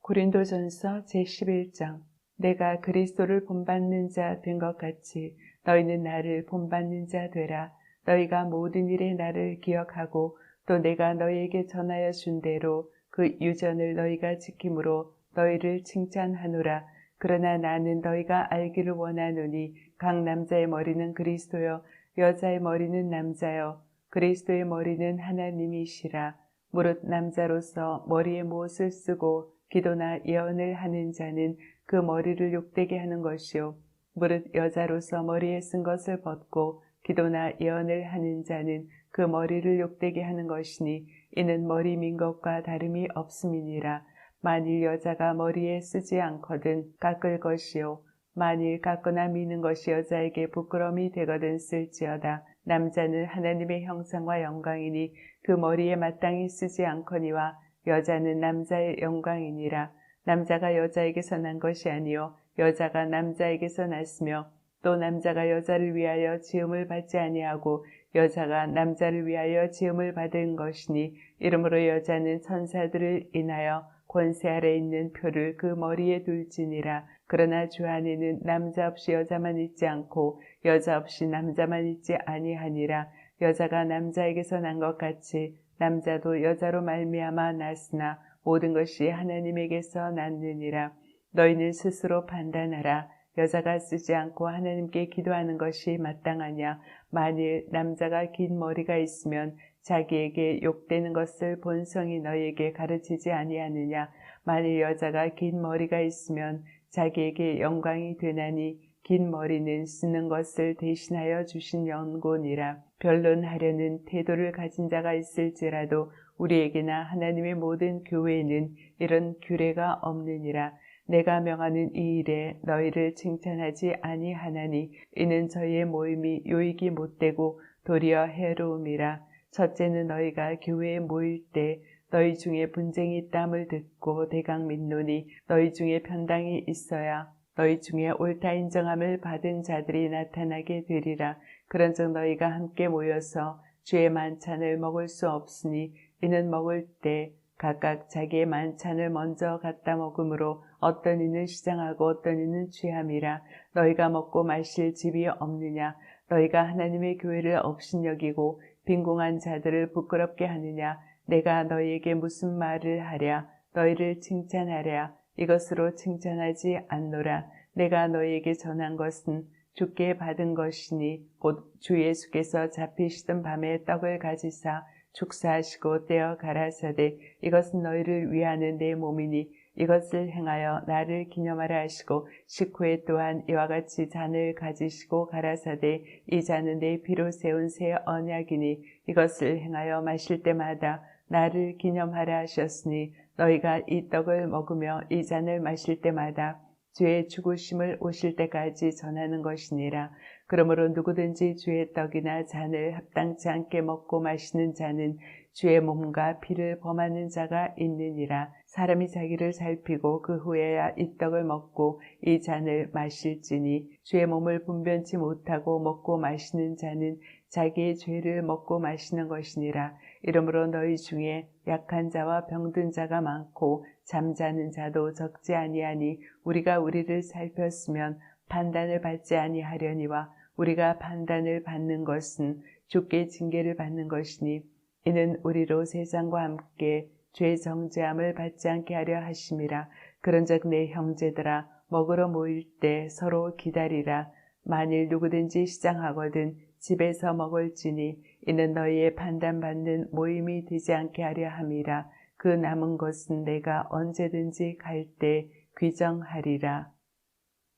고린도전서 제11장. 내가 그리스도를 본받는 자 된 것 같이 너희는 나를 본받는 자 되라. 너희가 모든 일에 나를 기억하고 또 내가 너희에게 전하여 준 대로 그 유전을 너희가 지킴으로 너희를 칭찬하노라. 그러나 나는 너희가 알기를 원하노니 각 남자의 머리는 그리스도요 여자의 머리는 남자요 그리스도의 머리는 하나님이시라. 무릇 남자로서 머리에 못을 쓰고 기도나 예언을 하는 자는 그 머리를 욕되게 하는 것이요 무릇 여자로서 머리에 쓴 것을 벗고 기도나 예언을 하는 자는 그 머리를 욕되게 하는 것이니 이는 머리 민 것과 다름이 없음이니라. 만일 여자가 머리에 쓰지 않거든 깎을 것이요 만일 깎거나 미는 것이 여자에게 부끄러움이 되거든 쓸지어다. 남자는 하나님의 형상과 영광이니 그 머리에 마땅히 쓰지 않거니와 여자는 남자의 영광이니라. 남자가 여자에게서 난 것이 아니요 여자가 남자에게서 났으며 또 남자가 여자를 위하여 지음을 받지 아니하고 여자가 남자를 위하여 지음을 받은 것이니 이러므로 여자는 천사들을 인하여 권세 아래 있는 표를 그 머리에 둘지니라. 그러나 주 안에는 남자 없이 여자만 있지 않고 여자 없이 남자만 있지 아니하니라. 여자가 남자에게서 난 것 같이 남자도 여자로 말미암아 났으나 모든 것이 하나님에게서 났느니라. 너희는 스스로 판단하라. 여자가 쓰지 않고 하나님께 기도하는 것이 마땅하냐. 만일 남자가 긴 머리가 있으면 자기에게 욕되는 것을 본성이 너희에게 가르치지 아니하느냐. 만일 여자가 긴 머리가 있으면 자기에게 영광이 되나니 긴 머리는 쓰는 것을 대신하여 주신 연고니라. 변론하려는 태도를 가진 자가 있을지라도 우리에게나 하나님의 모든 교회에는 이런 규례가 없느니라. 내가 명하는 이 일에 너희를 칭찬하지 아니하나니 이는 저희의 모임이 유익이 못되고 도리어 해로움이라. 첫째는 너희가 교회에 모일 때 너희 중에 분쟁이 있담을 듣고 대강 믿노니 너희 중에 편당이 있어야 너희 중에 옳다 인정함을 받은 자들이 나타나게 되리라. 그런즉 너희가 함께 모여서 주의 만찬을 먹을 수 없으니 이는 먹을 때 각각 자기의 만찬을 먼저 갖다 먹으므로 어떤 이는 시장하고 어떤 이는 취함이라. 너희가 먹고 마실 집이 없느냐. 너희가 하나님의 교회를 업신여기고 빈궁한 자들을 부끄럽게 하느냐. 내가 너희에게 무슨 말을 하랴. 너희를 칭찬하랴. 이것으로 칭찬하지 않노라. 내가 너희에게 전한 것은 주께 받은 것이니 곧 주 예수께서 잡히시던 밤에 떡을 가지사 축사하시고 떼어 가라사대 이것은 너희를 위하는 내 몸이니 이것을 행하여 나를 기념하라 하시고 식후에 또한 이와 같이 잔을 가지시고 가라사대 이 잔은 내 피로 세운 새 언약이니 이것을 행하여 마실 때마다 나를 기념하라 하셨으니 너희가 이 떡을 먹으며 이 잔을 마실 때마다 주의 죽으심을 오실 때까지 전하는 것이니라. 그러므로 누구든지 주의 떡이나 잔을 합당치 않게 먹고 마시는 자는 주의 몸과 피를 범하는 자가 있느니라. 사람이 자기를 살피고 그 후에야 이 떡을 먹고 이 잔을 마실지니 주의 몸을 분변치 못하고 먹고 마시는 자는 자기의 죄를 먹고 마시는 것이니라. 이러므로 너희 중에 약한 자와 병든 자가 많고 잠자는 자도 적지 아니하니 우리가 우리를 살폈으면 판단을 받지 아니하려니와 우리가 판단을 받는 것은 주께 징계를 받는 것이니 이는 우리로 세상과 함께 죄 정죄함을 받지 않게 하려 하심이라. 그런즉 내 형제들아 먹으러 모일 때 서로 기다리라. 만일 누구든지 시장하거든 집에서 먹을지니 이는 너희의 판단받는 모임이 되지 않게 하려 함이라. 그 남은 것은 내가 언제든지 갈 때 귀정하리라.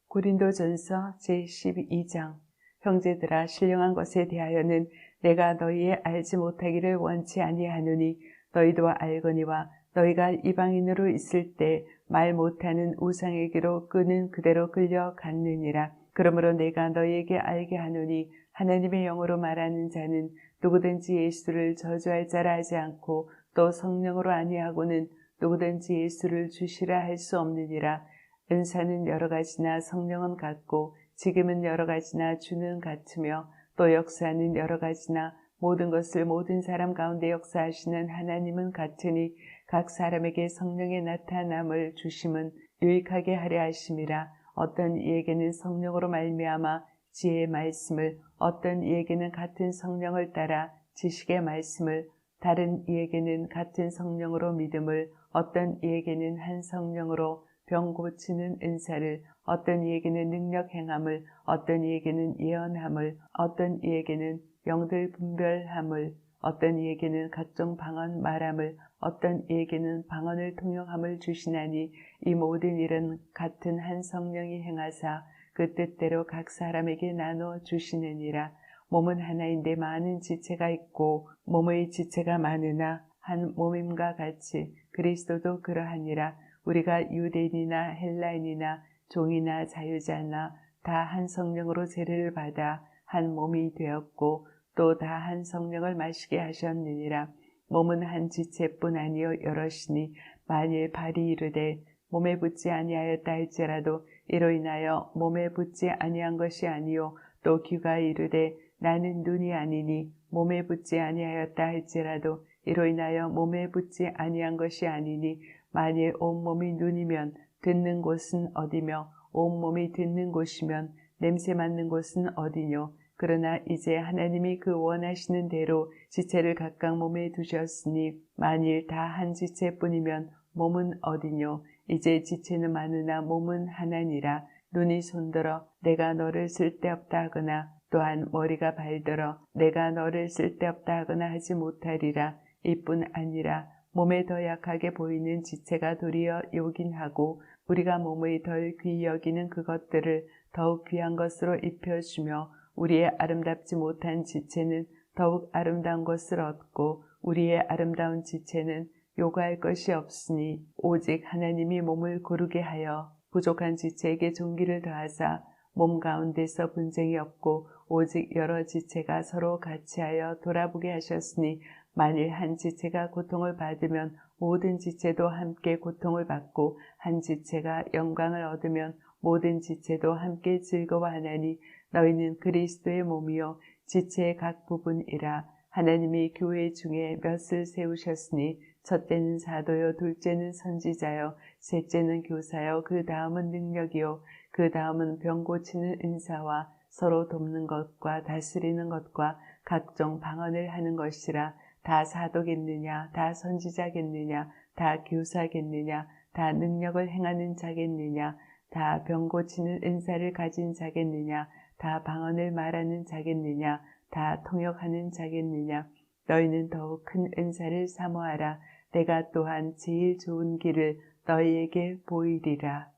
고린도전서 제12장. 형제들아 신령한 것에 대하여는 내가 너희의 알지 못하기를 원치 아니하노니 너희도 알거니와 너희가 이방인으로 있을 때 말 못하는 우상에게로 끄는 그대로 끌려갔느니라. 그러므로 내가 너희에게 알게 하노니 하나님의 영으로 말하는 자는 누구든지 예수를 저주할 자라 하지 않고 또 성령으로 아니하고는 누구든지 예수를 주시라 할 수 없느니라. 은사는 여러 가지나 성령은 같고 지금은 여러 가지나 주는 같으며 또 역사는 여러 가지나 모든 것을 모든 사람 가운데 역사하시는 하나님은 같으니 각 사람에게 성령의 나타남을 주심은 유익하게 하려 하심이라. 어떤 이에게는 성령으로 말미암아 지혜의 말씀을, 어떤 이에게는 같은 성령을 따라 지식의 말씀을, 다른 이에게는 같은 성령으로 믿음을, 어떤 이에게는 한 성령으로 병 고치는 은사를, 어떤 이에게는 능력 행함을, 어떤 이에게는 예언함을, 어떤 이에게는 영들 분별함을, 어떤 이에게는 각종 방언 말함을, 어떤 이에게는 방언을 통용함을 주시나니 이 모든 일은 같은 한 성령이 행하사 그 뜻대로 각 사람에게 나눠 주시느니라. 몸은 하나인데 많은 지체가 있고 몸의 지체가 많으나 한 몸임과 같이 그리스도도 그러하니라. 우리가 유대인이나 헬라인이나 종이나 자유자나 다 한 성령으로 세례를 받아 한 몸이 되었고 또 다 한 성령을 마시게 하셨느니라. 몸은 한 지체뿐 아니요 여럿이니 만일 발이 이르되 몸에 붙지 아니하였다 할지라도 이로 인하여 몸에 붙지 아니한 것이 아니요 또 귀가 이르되 나는 눈이 아니니 몸에 붙지 아니하였다 할지라도 이로 인하여 몸에 붙지 아니한 것이 아니니 만일 온몸이 눈이면 듣는 곳은 어디며 온몸이 듣는 곳이면 냄새 맡는 곳은 어디뇨. 그러나 이제 하나님이 그 원하시는 대로 지체를 각각 몸에 두셨으니 만일 다 한 지체뿐이면 몸은 어디뇨. 이제 지체는 많으나 몸은 하나니라. 눈이 손들어 내가 너를 쓸데없다 하거나 또한 머리가 발들어 내가 너를 쓸데없다 하거나 하지 못하리라. 이뿐 아니라 몸에 더 약하게 보이는 지체가 도리어 요긴하고 우리가 몸의 덜 귀히 여기는 그것들을 더욱 귀한 것으로 입혀주며 우리의 아름답지 못한 지체는 더욱 아름다운 것을 얻고 우리의 아름다운 지체는 요구할 것이 없으니 오직 하나님이 몸을 고르게 하여 부족한 지체에게 존귀를 더하사 몸 가운데서 분쟁이 없고 오직 여러 지체가 서로 같이하여 돌아보게 하셨으니 만일 한 지체가 고통을 받으면 모든 지체도 함께 고통을 받고 한 지체가 영광을 얻으면 모든 지체도 함께 즐거워하나니 너희는 그리스도의 몸이요 지체의 각 부분이라. 하나님이 교회 중에 몇을 세우셨으니 첫째는 사도요 둘째는 선지자요 셋째는 교사요 그 다음은 능력이요 그 다음은 병 고치는 은사와 서로 돕는 것과 다스리는 것과 각종 방언을 하는 것이라. 다 사도겠느냐 다 선지자겠느냐 다 교사겠느냐 다 능력을 행하는 자겠느냐 다 병 고치는 은사를 가진 자겠느냐 다 방언을 말하는 자겠느냐 다 통역하는 자겠느냐. 너희는 더욱 큰 은사를 사모하라. 내가 또한 제일 좋은 길을 너희에게 보이리라.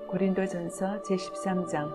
고린도전서 제13장.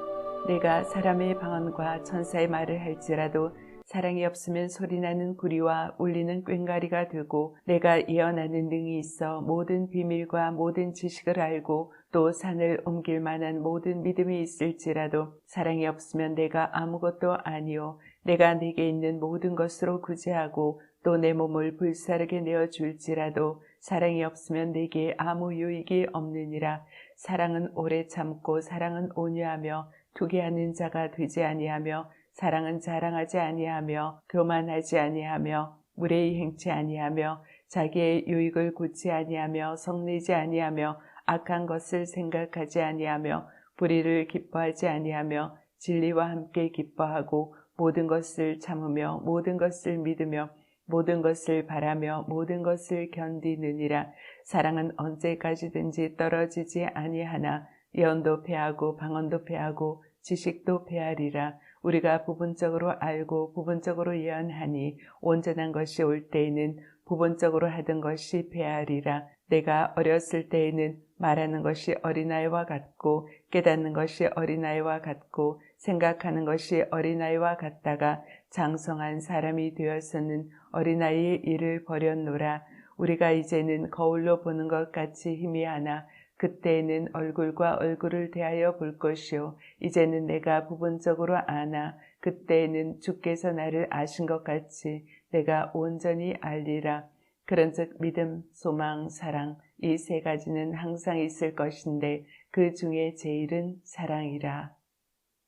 내가 사람의 방언과 천사의 말을 할지라도 사랑이 없으면 소리나는 구리와 울리는 꽹과리가 되고 내가 예언하는 능이 있어 모든 비밀과 모든 지식을 알고 또 산을 옮길 만한 모든 믿음이 있을지라도 사랑이 없으면 내가 아무것도 아니요 내가 내게 있는 모든 것으로 구제하고 또 내 몸을 불사르게 내어줄지라도 사랑이 없으면 내게 아무 유익이 없느니라. 사랑은 오래 참고 사랑은 온유하며 투기하는 자가 되지 아니하며 사랑은 자랑하지 아니하며 교만하지 아니하며 무례히 행치 아니하며 자기의 유익을 굳지 아니하며 성내지 아니하며 악한 것을 생각하지 아니하며 불의를 기뻐하지 아니하며 진리와 함께 기뻐하고 모든 것을 참으며 모든 것을 믿으며 모든 것을 바라며 모든 것을 견디느니라. 사랑은 언제까지든지 떨어지지 아니하나 예언도 패하고 방언도 패하고 지식도 패하리라. 우리가 부분적으로 알고 부분적으로 예언하니 온전한 것이 올 때에는 부분적으로 하던 것이 패하리라. 내가 어렸을 때에는 말하는 것이 어린아이와 같고 깨닫는 것이 어린아이와 같고 생각하는 것이 어린아이와 같다가 장성한 사람이 되어서는 어린아이의 일을 버렸노라. 우리가 이제는 거울로 보는 것 같이 희미하나 그때에는 얼굴과 얼굴을 대하여 볼 것이요 이제는 내가 부분적으로 아나 그때에는 주께서 나를 아신 것 같이 내가 온전히 알리라. 그런즉 믿음, 소망, 사랑 이 세 가지는 항상 있을 것인데 그 중에 제일은 사랑이라.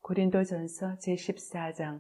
고린도전서 제14장.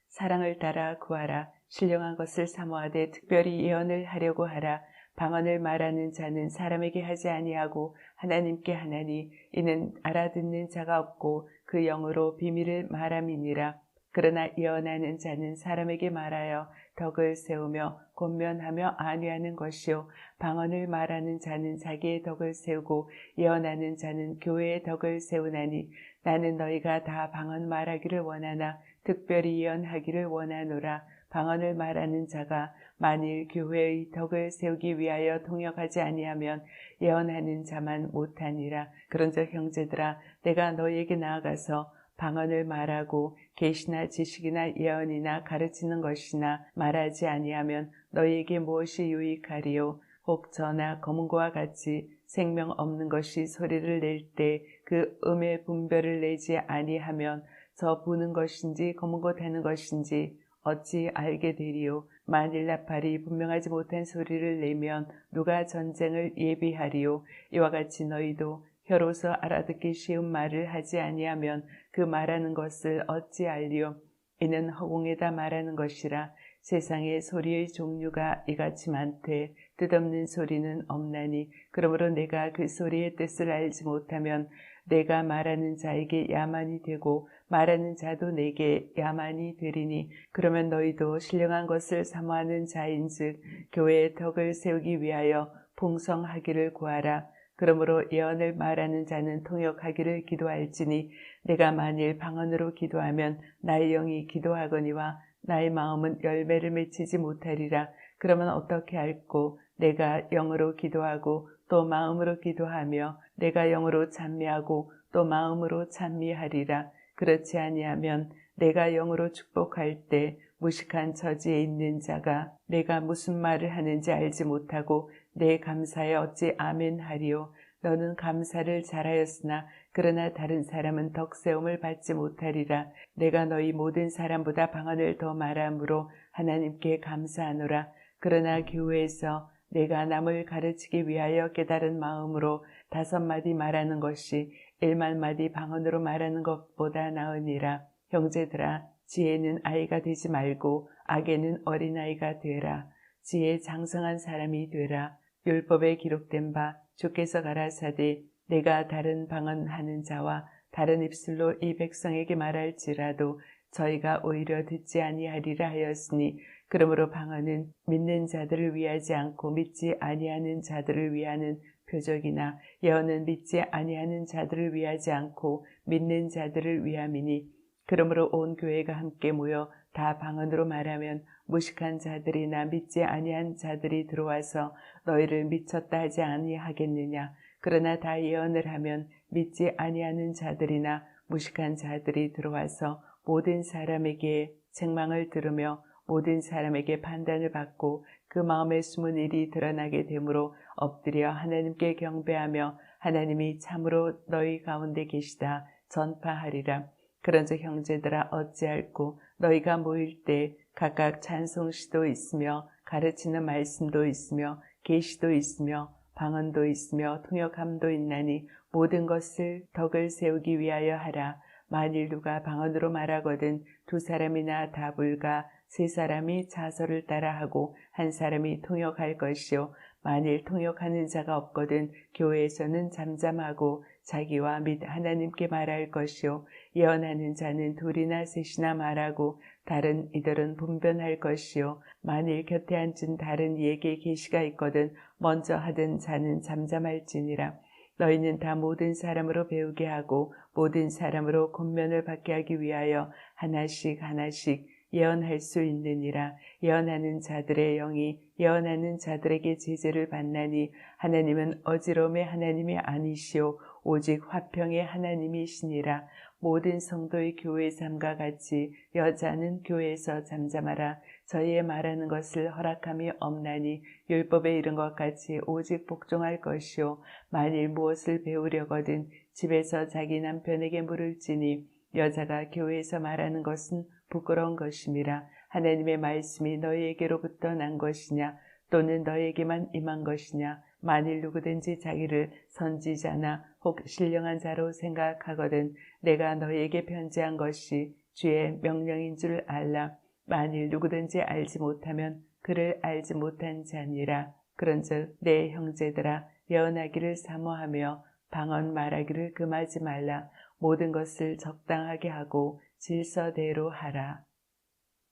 사랑을 따라 구하라. 신령한 것을 사모하되 특별히 예언을 하려고 하라. 방언을 말하는 자는 사람에게 하지 아니하고 하나님께 하나니 이는 알아듣는 자가 없고 그 영으로 비밀을 말함이니라. 그러나 예언하는 자는 사람에게 말하여 덕을 세우며 권면하며 안위하는 것이요 방언을 말하는 자는 자기의 덕을 세우고 예언하는 자는 교회의 덕을 세우나니 나는 너희가 다 방언 말하기를 원하나 특별히 예언하기를 원하노라. 방언을 말하는 자가 만일 교회의 덕을 세우기 위하여 통역하지 아니하면 예언하는 자만 못하니라. 그런즉 형제들아 내가 너희에게 나아가서 방언을 말하고 계시나 지식이나 예언이나 가르치는 것이나 말하지 아니하면 너희에게 무엇이 유익하리요? 혹 저나 검은고와 같이 생명 없는 것이 소리를 낼 때 그 음의 분별을 내지 아니하면 저 부는 것인지 검은고 타는 것인지 어찌 알게 되리요? 만일 나팔이 분명하지 못한 소리를 내면 누가 전쟁을 예비하리요? 이와 같이 너희도 혀로서 알아듣기 쉬운 말을 하지 아니하면 그 말하는 것을 어찌 알리요? 이는 허공에다 말하는 것이라. 세상에 소리의 종류가 이같이 많되 뜻없는 소리는 없나니 그러므로 내가 그 소리의 뜻을 알지 못하면 내가 말하는 자에게 야만이 되고 말하는 자도 내게 야만이 되리니 그러면 너희도 신령한 것을 사모하는 자인즉 교회의 덕을 세우기 위하여 풍성하기를 구하라. 그러므로 예언을 말하는 자는 통역하기를 기도할지니 내가 만일 방언으로 기도하면 나의 영이 기도하거니와 나의 마음은 열매를 맺히지 못하리라. 그러면 어떻게 할꼬? 내가 영으로 기도하고 또 마음으로 기도하며 내가 영으로 찬미하고 또 마음으로 찬미하리라. 그렇지 아니하면 내가 영으로 축복할 때 무식한 처지에 있는 자가 내가 무슨 말을 하는지 알지 못하고 내 감사에 어찌 아멘 하리요? 너는 감사를 잘하였으나 그러나 다른 사람은 덕세움을 받지 못하리라. 내가 너희 모든 사람보다 방언을 더 말함으로 하나님께 감사하노라. 그러나 교회에서 내가 남을 가르치기 위하여 깨달은 마음으로 5마디 말하는 것이 1만마디 방언으로 말하는 것보다 나으니라. 형제들아 지혜는 아이가 되지 말고 악에는 어린아이가 되라. 지혜 장성한 사람이 되라. 율법에 기록된 바 주께서 가라사대 내가 다른 방언하는 자와 다른 입술로 이 백성에게 말할지라도 저희가 오히려 듣지 아니하리라 하였으니 그러므로 방언은 믿는 자들을 위하지 않고 믿지 아니하는 자들을 위하는 표적이나 예언은 믿지 아니하는 자들을 위하지 않고 믿는 자들을 위함이니 그러므로 온 교회가 함께 모여 다 방언으로 말하면 무식한 자들이나 믿지 아니한 자들이 들어와서 너희를 미쳤다 하지 아니하겠느냐. 그러나 다 예언을 하면 믿지 아니하는 자들이나 무식한 자들이 들어와서 모든 사람에게 책망을 들으며 모든 사람에게 판단을 받고 그 마음에 숨은 일이 드러나게 되므로 엎드려 하나님께 경배하며 하나님이 참으로 너희 가운데 계시다 전파하리라. 그런즉 형제들아 어찌할꼬? 너희가 모일 때 각각 찬송시도 있으며 가르치는 말씀도 있으며 계시도 있으며 방언도 있으며 통역함도 있나니 모든 것을 덕을 세우기 위하여 하라. 만일 누가 방언으로 말하거든 2사람이나 다불가 3사람이 자서를 따라하고 1사람이 통역할 것이요. 만일 통역하는 자가 없거든 교회에서는 잠잠하고 자기와 및 하나님께 말할 것이요. 예언하는 자는 2이나 3이나 말하고 다른 이들은 분변할 것이요. 만일 곁에 앉은 다른 이에게 계시가 있거든 먼저 하던 자는 잠잠할지니라. 너희는 다 모든 사람으로 배우게 하고 모든 사람으로 권면을 받게 하기 위하여 하나씩 하나씩 예언할 수 있느니라. 예언하는 자들의 영이 예언하는 자들에게 제재를 받나니 하나님은 어지러움의 하나님이 아니시오 오직 화평의 하나님이시니라. 모든 성도의 교회 삶과 같이 여자는 교회에서 잠잠하라. 저희의 말하는 것을 허락함이 없나니 율법에 이른 것 같이 오직 복종할 것이요. 만일 무엇을 배우려거든 집에서 자기 남편에게 물을지니 여자가 교회에서 말하는 것은 부끄러운 것임이라. 하나님의 말씀이 너희에게로부터 난 것이냐 또는 너희에게만 임한 것이냐. 만일 누구든지 자기를 선지자나 혹 신령한 자로 생각하거든 내가 너희에게 편지한 것이 주의 명령인 줄 알라. 만일 누구든지 알지 못하면 그를 알지 못한 자니라. 그런즉 내 형제들아 예언하기를 사모하며 방언 말하기를 금하지 말라. 모든 것을 적당하게 하고 질서대로 하라.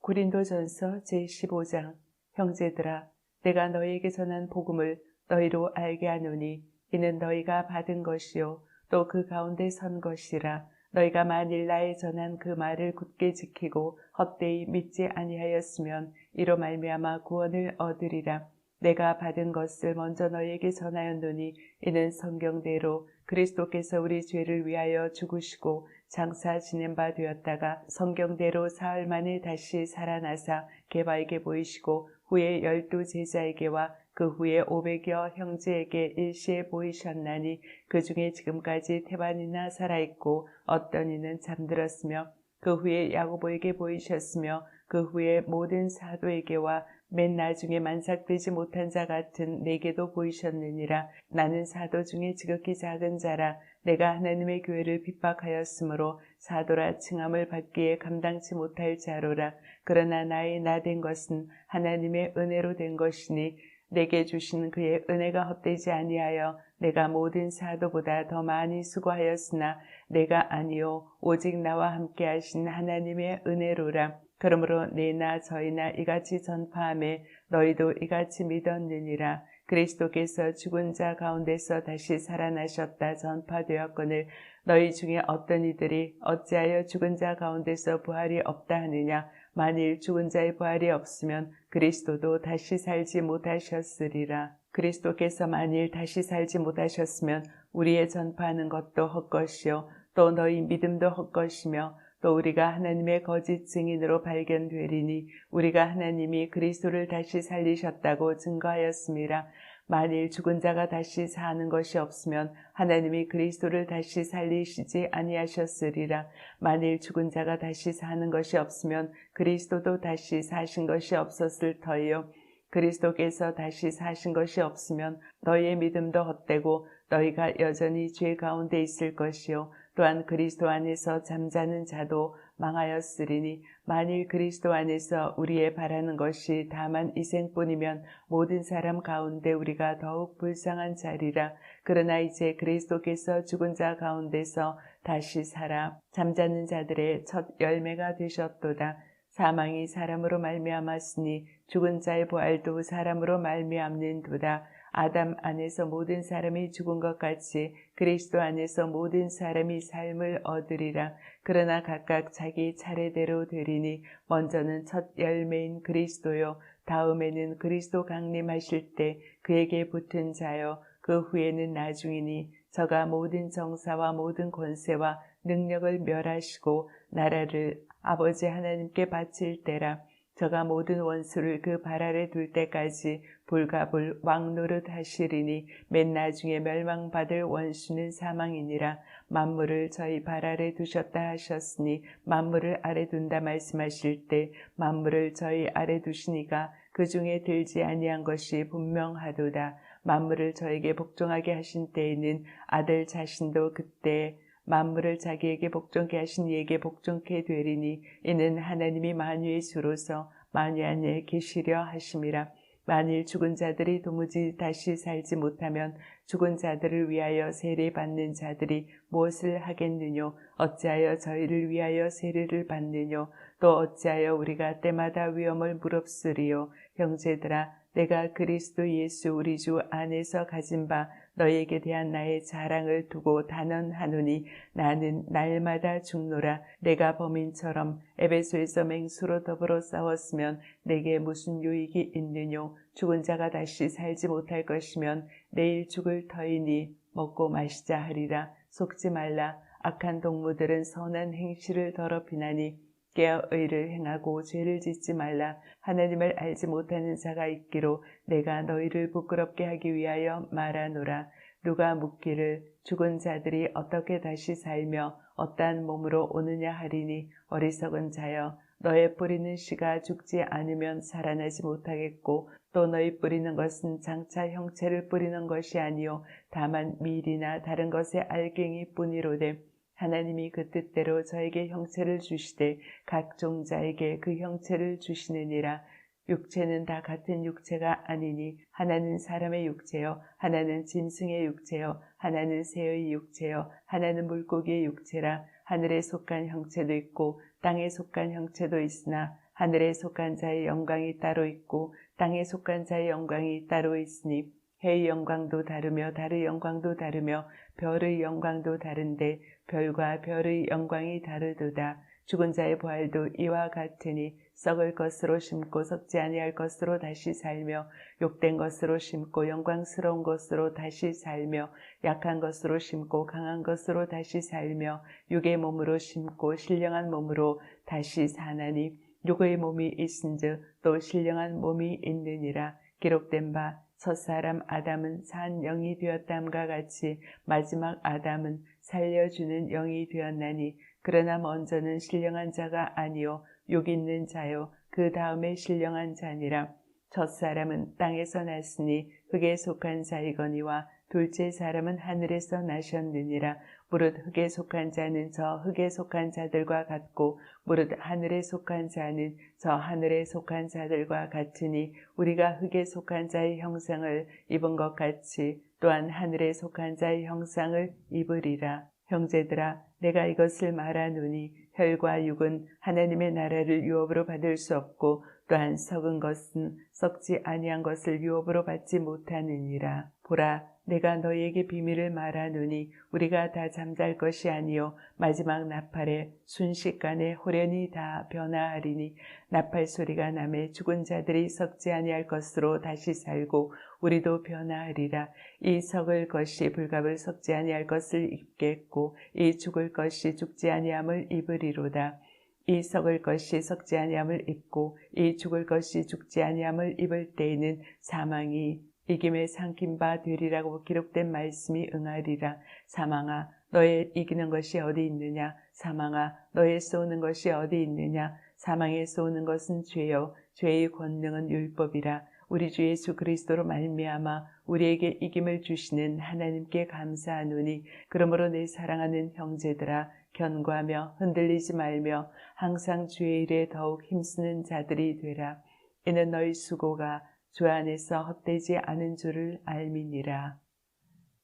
고린도전서 제15장. 형제들아 내가 너희에게 전한 복음을 너희로 알게 하노니 이는 너희가 받은 것이요 또 그 가운데 선 것이라. 너희가 만일 나의 전한 그 말을 굳게 지키고 헛되이 믿지 아니하였으면 이로 말미암아 구원을 얻으리라. 내가 받은 것을 먼저 너희에게 전하였노니 이는 성경대로 그리스도께서 우리 죄를 위하여 죽으시고 장사 지낸 바 되었다가 성경대로 사흘 만에 다시 살아나사 게바에게 보이시고 후에 12 제자에게와 그 후에 500여 형제에게 일시에 보이셨나니 그 중에 지금까지 태반이나 살아있고 어떤 이는 잠들었으며 그 후에 야고보에게 보이셨으며 그 후에 모든 사도에게와 맨 나중에 만삭되지 못한 자 같은 내게도 보이셨느니라. 나는 사도 중에 지극히 작은 자라. 내가 하나님의 교회를 핍박하였으므로 사도라 칭함을 받기에 감당치 못할 자로라. 그러나 나의 나 된 것은 하나님의 은혜로 된 것이니 내게 주신 그의 은혜가 헛되지 아니하여 내가 모든 사도보다 더 많이 수고하였으나 내가 아니요 오직 나와 함께 하신 하나님의 은혜로라. 그러므로 내나 저희나 이같이 전파하매 너희도 이같이 믿었느니라. 그리스도께서 죽은 자 가운데서 다시 살아나셨다 전파되었거늘 너희 중에 어떤 이들이 어찌하여 죽은 자 가운데서 부활이 없다 하느냐. 만일 죽은 자의 부활이 없으면 그리스도도 다시 살지 못하셨으리라. 그리스도께서 만일 다시 살지 못하셨으면 우리의 전파하는 것도 헛것이요 또 너희 믿음도 헛것이며 또 우리가 하나님의 거짓 증인으로 발견되리니 우리가 하나님이 그리스도를 다시 살리셨다고 증거하였습니다. 만일 죽은 자가 다시 사는 것이 없으면 하나님이 그리스도를 다시 살리시지 아니하셨으리라. 만일 죽은 자가 다시 사는 것이 없으면 그리스도도 다시 사신 것이 없었을 터이요. 그리스도께서 다시 사신 것이 없으면 너희의 믿음도 헛되고 너희가 여전히 죄 가운데 있을 것이요. 또한 그리스도 안에서 잠자는 자도 망하였으리니 만일 그리스도 안에서 우리의 바라는 것이 다만 이생뿐이면 모든 사람 가운데 우리가 더욱 불쌍한 자리라. 그러나 이제 그리스도께서 죽은 자 가운데서 다시 살아 잠자는 자들의 첫 열매가 되셨도다. 사망이 사람으로 말미암았으니 죽은 자의 부활도 사람으로 말미암는도다. 아담 안에서 모든 사람이 죽은 것 같이 그리스도 안에서 모든 사람이 삶을 얻으리라. 그러나 각각 자기 차례대로 되리니 먼저는 첫 열매인 그리스도요 다음에는 그리스도 강림하실 때 그에게 붙은 자요 그 후에는 나중이니 저가 모든 정사와 모든 권세와 능력을 멸하시고 나라를 아버지 하나님께 바칠 때라. 저가 모든 원수를 그 발 아래 둘 때까지 불가불 왕노릇 하시리니 맨 나중에 멸망받을 원수는 사망이니라. 만물을 저희 발 아래 두셨다 하셨으니 만물을 아래 둔다 말씀하실 때 만물을 저희 아래 두시니가 그 중에 들지 아니한 것이 분명하도다. 만물을 저에게 복종하게 하신 때에는 아들 자신도 그때 만물을 자기에게 복종케 하신 이에게 복종케 되리니 이는 하나님이 만유의 주로서 만유 안에 계시려 하심이라. 만일 죽은 자들이 도무지 다시 살지 못하면 죽은 자들을 위하여 세례받는 자들이 무엇을 하겠느뇨? 어찌하여 저희를 위하여 세례를 받느뇨? 또 어찌하여 우리가 때마다 위험을 무릅쓰리요? 형제들아, 내가 그리스도 예수 우리 주 안에서 가진 바 너희에게 대한 나의 자랑을 두고 단언하노니 나는 날마다 죽노라. 내가 범인처럼 에베소에서 맹수로 더불어 싸웠으면 내게 무슨 유익이 있느뇨? 죽은 자가 다시 살지 못할 것이면 내일 죽을 터이니 먹고 마시자 하리라. 속지 말라. 악한 동무들은 선한 행실을 더럽히나니 깨어 의를 행하고 죄를 짓지 말라. 하나님을 알지 못하는 자가 있기로 내가 너희를 부끄럽게 하기 위하여 말하노라. 누가 묻기를 죽은 자들이 어떻게 다시 살며 어떠한 몸으로 오느냐 하리니 어리석은 자여 너의 뿌리는 씨가 죽지 않으면 살아나지 못하겠고 또 너희 뿌리는 것은 장차 형체를 뿌리는 것이 아니요 다만 밀이나 다른 것의 알갱이 뿐이로되 하나님이 그 뜻대로 저에게 형체를 주시되 각 종자에게 그 형체를 주시느니라. 육체는 다 같은 육체가 아니니 하나는 사람의 육체요 하나는 짐승의 육체요 하나는 새의 육체요 하나는 물고기의 육체라. 하늘에 속한 형체도 있고 땅에 속한 형체도 있으나 하늘에 속한 자의 영광이 따로 있고 땅에 속한 자의 영광이 따로 있으니 해의 영광도 다르며 달의 영광도 다르며 별의 영광도 다른데 별과 별의 영광이 다르도다. 죽은 자의 부활도 이와 같으니 썩을 것으로 심고 썩지 아니할 것으로 다시 살며 욕된 것으로 심고 영광스러운 것으로 다시 살며 약한 것으로 심고 강한 것으로 다시 살며 육의 몸으로 심고 신령한 몸으로 다시 사나니 육의 몸이 있은즉 또 신령한 몸이 있느니라. 기록된 바 첫사람 아담은 산 영이 되었담과 같이 마지막 아담은 살려주는 영이 되었나니 그러나 먼저는 신령한 자가 아니요 육 있는 자요 그 다음에 신령한 자니라. 첫사람은 땅에서 났으니 흙에 속한 자이거니와 둘째 사람은 하늘에서 나셨느니라. 무릇 흙에 속한 자는 저 흙에 속한 자들과 같고 무릇 하늘에 속한 자는 저 하늘에 속한 자들과 같으니 우리가 흙에 속한 자의 형상을 입은 것 같이 또한 하늘에 속한 자의 형상을 입으리라. 형제들아, 내가 이것을 말하노니 혈과 육은 하나님의 나라를 유업으로 받을 수 없고 또한 썩은 것은 썩지 아니한 것을 유업으로 받지 못하느니라. 보라, 내가 너희에게 비밀을 말하노니 우리가 다 잠잘 것이 아니요 마지막 나팔에 순식간에 호련히 다 변화하리니 나팔 소리가 나매 죽은 자들이 썩지 아니할 것으로 다시 살고 우리도 변화하리라. 이 썩을 것이 불갑을 썩지 아니할 것을 입겠고 이 죽을 것이 죽지 아니함을 입으리로다. 이 썩을 것이 썩지 아니함을 입고 이 죽을 것이 죽지 아니함을 입을 때에는 사망이 이김에 삼킨 바 되리라고 기록된 말씀이 응하리라. 사망아, 너의 이기는 것이 어디 있느냐? 사망아, 너의 쏘는 것이 어디 있느냐? 사망에 쏘는 것은 죄요 죄의 권능은 율법이라. 우리 주 예수 그리스도로 말미암아 우리에게 이김을 주시는 하나님께 감사하노니 그러므로 내 사랑하는 형제들아, 견고하며 흔들리지 말며 항상 주의 일에 더욱 힘쓰는 자들이 되라. 이는 너희 수고가 주 안에서 헛되지 않은 줄을 알미니라.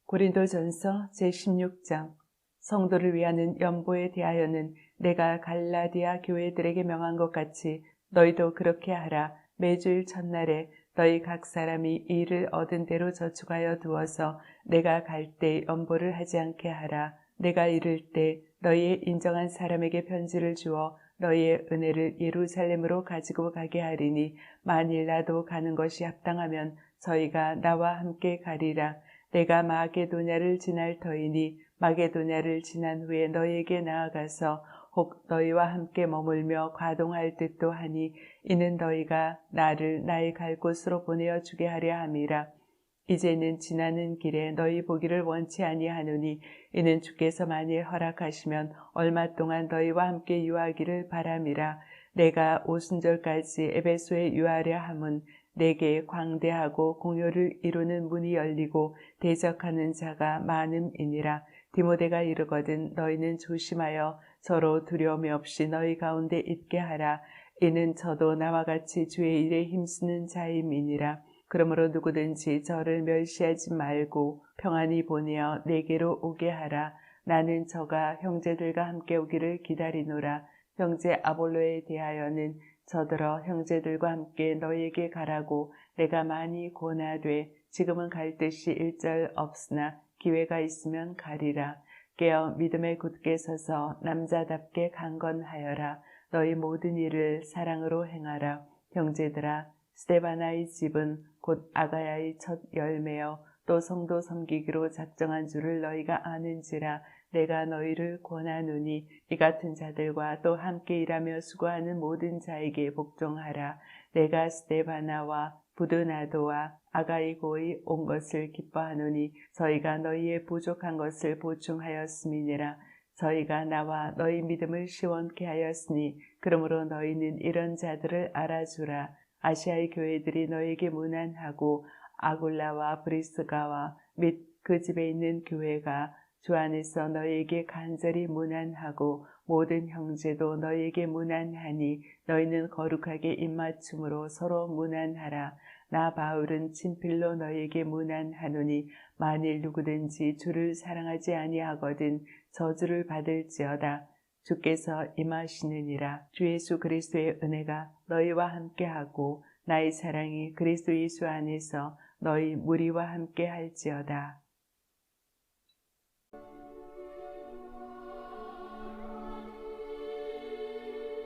고린도전서 제16장. 성도를 위하는 연보에 대하여는 내가 갈라디아 교회들에게 명한 것 같이 너희도 그렇게 하라. 매주일 첫날에 너희 각 사람이 이 일을 얻은 대로 저축하여 두어서 내가 갈 때 연보를 하지 않게 하라. 내가 이를 때 너희의 인정한 사람에게 편지를 주어 너희의 은혜를 예루살렘으로 가지고 가게 하리니 만일 나도 가는 것이 합당하면 저희가 나와 함께 가리라. 내가 마게도냐를 지날 터이니 마게도냐를 지난 후에 너희에게 나아가서 혹 너희와 함께 머물며 과동할 듯도 하니 이는 너희가 나를 나의 갈 곳으로 보내어 주게 하려 함이라. 이제는 지나는 길에 너희 보기를 원치 아니하노니 이는 주께서 만일 허락하시면 얼마 동안 너희와 함께 유하기를 바람이라. 내가 오순절까지 에베소에 유하려 함은 내게 광대하고 공효를 이루는 문이 열리고 대적하는 자가 많음이니라. 디모데가 이르거든 너희는 조심하여 서로 두려움이 없이 너희 가운데 있게 하라. 이는 저도 나와 같이 주의 일에 힘쓰는 자임이니라. 그러므로 누구든지 저를 멸시하지 말고 평안히 보내어 내게로 오게 하라. 나는 저가 형제들과 함께 오기를 기다리노라. 형제 아볼로에 대하여는 저들어 형제들과 함께 너희에게 가라고 내가 많이 권하되 지금은 갈 뜻이 일절 없으나 기회가 있으면 가리라. 깨어 믿음에 굳게 서서 남자답게 강건하여라. 너희 모든 일을 사랑으로 행하라. 형제들아, 스데바나의 집은 곧 아가야의 첫 열매여 또 성도 섬기기로 작정한 줄을 너희가 아는지라. 내가 너희를 권하노니 이 같은 자들과 또 함께 일하며 수고하는 모든 자에게 복종하라. 내가 스데바나와 부드나도와 아가이고의 온 것을 기뻐하노니 저희가 너희의 부족한 것을 보충하였음이니라. 저희가 나와 너희 믿음을 시원케 하였으니 그러므로 너희는 이런 자들을 알아주라. 아시아의 교회들이 너희에게 문안하고 아굴라와 브리스가와 및 그 집에 있는 교회가 주 안에서 너희에게 간절히 문안하고 모든 형제도 너희에게 문안하니 너희는 거룩하게 입맞춤으로 서로 문안하라. 나 바울은 친필로 너희에게 문안하노니 만일 누구든지 주를 사랑하지 아니하거든 저주를 받을지어다. 주께서 임하시느니라. 주 예수 그리스도의 은혜가 너희와 함께하고 나의 사랑이 그리스도 예수 안에서 너희 무리와 함께 할지어다.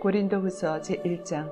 고린도후서 제1장.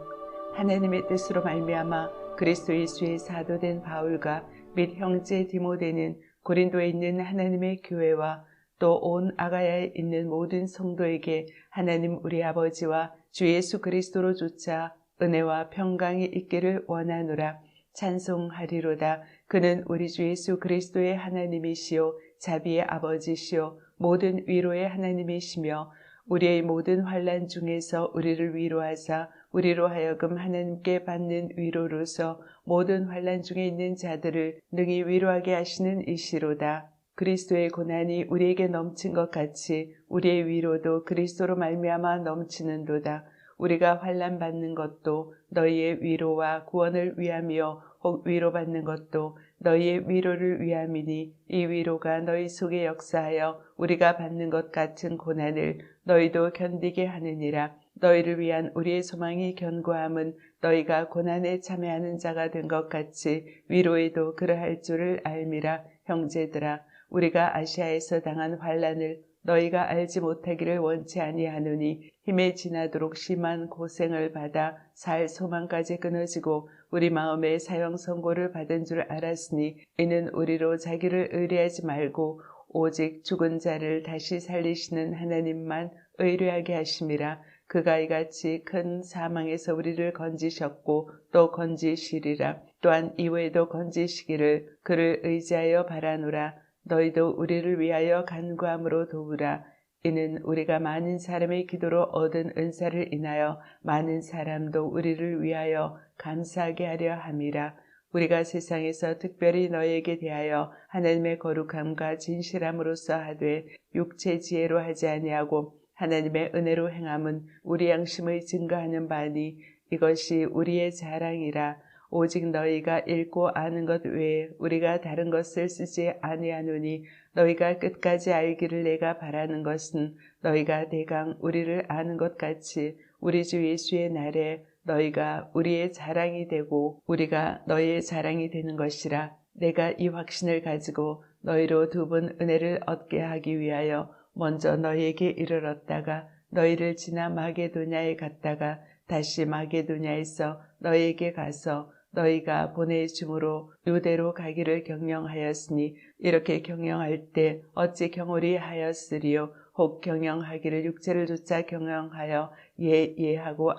하나님의 뜻으로 말미암아 그리스도 예수의 사도된 바울과 및 형제 디모데는 고린도에 있는 하나님의 교회와 또 온 아가야에 있는 모든 성도에게 하나님 우리 아버지와 주 예수 그리스도로 조차 은혜와 평강이 있기를 원하노라. 찬송하리로다. 그는 우리 주 예수 그리스도의 하나님이시요 자비의 아버지시요 모든 위로의 하나님이시며 우리의 모든 환난 중에서 우리를 위로하사 우리로 하여금 하나님께 받는 위로로서 모든 환난 중에 있는 자들을 능히 위로하게 하시는 이시로다. 그리스도의 고난이 우리에게 넘친 것 같이 우리의 위로도 그리스도로 말미암아 넘치는도다. 우리가 환난 받는 것도 너희의 위로와 구원을 위함이요 혹 위로받는 것도 너희의 위로를 위함이니 이 위로가 너희 속에 역사하여 우리가 받는 것 같은 고난을 너희도 견디게 하느니라. 너희를 위한 우리의 소망이 견고함은 너희가 고난에 참여하는 자가 된 것 같이 위로에도 그러할 줄을 알미라. 형제들아, 우리가 아시아에서 당한 환난을 너희가 알지 못하기를 원치 아니하노니 힘에 지나도록 심한 고생을 받아 살 소망까지 끊어지고 우리 마음에 사형 선고를 받은 줄 알았으니 이는 우리로 자기를 의뢰하지 말고 오직 죽은 자를 다시 살리시는 하나님만 의뢰하게 하심이라. 그가 이같이 큰 사망에서 우리를 건지셨고 또 건지시리라. 또한 이후에도 건지시기를 그를 의지하여 바라노라. 너희도 우리를 위하여 간구함으로 도우라. 이는 우리가 많은 사람의 기도로 얻은 은사를 인하여 많은 사람도 우리를 위하여 감사하게 하려 함이라. 우리가 세상에서 특별히 너희에게 대하여 하나님의 거룩함과 진실함으로써 하되 육체 지혜로 하지 아니하고 하나님의 은혜로 행함은 우리 양심의 증거하는 바니 이것이 우리의 자랑이라. 오직 너희가 읽고 아는 것 외에 우리가 다른 것을 쓰지 아니하노니 너희가 끝까지 알기를 내가 바라는 것은 너희가 대강 우리를 아는 것 같이 우리 주 예수의 날에 너희가 우리의 자랑이 되고 우리가 너희의 자랑이 되는 것이라. 내가 이 확신을 가지고 너희로 두 번 은혜를 얻게 하기 위하여 먼저 너희에게 이르렀다가 너희를 지나 마게도냐에 갔다가 다시 마게도냐에서 너희에게 가서 너희가 보내줌으로 유대로 가기를 경영하였으니 이렇게 경영할 때 어찌 경홀히 하였으리요. 혹 경영하기를 육체를 조차 경영하여 예하고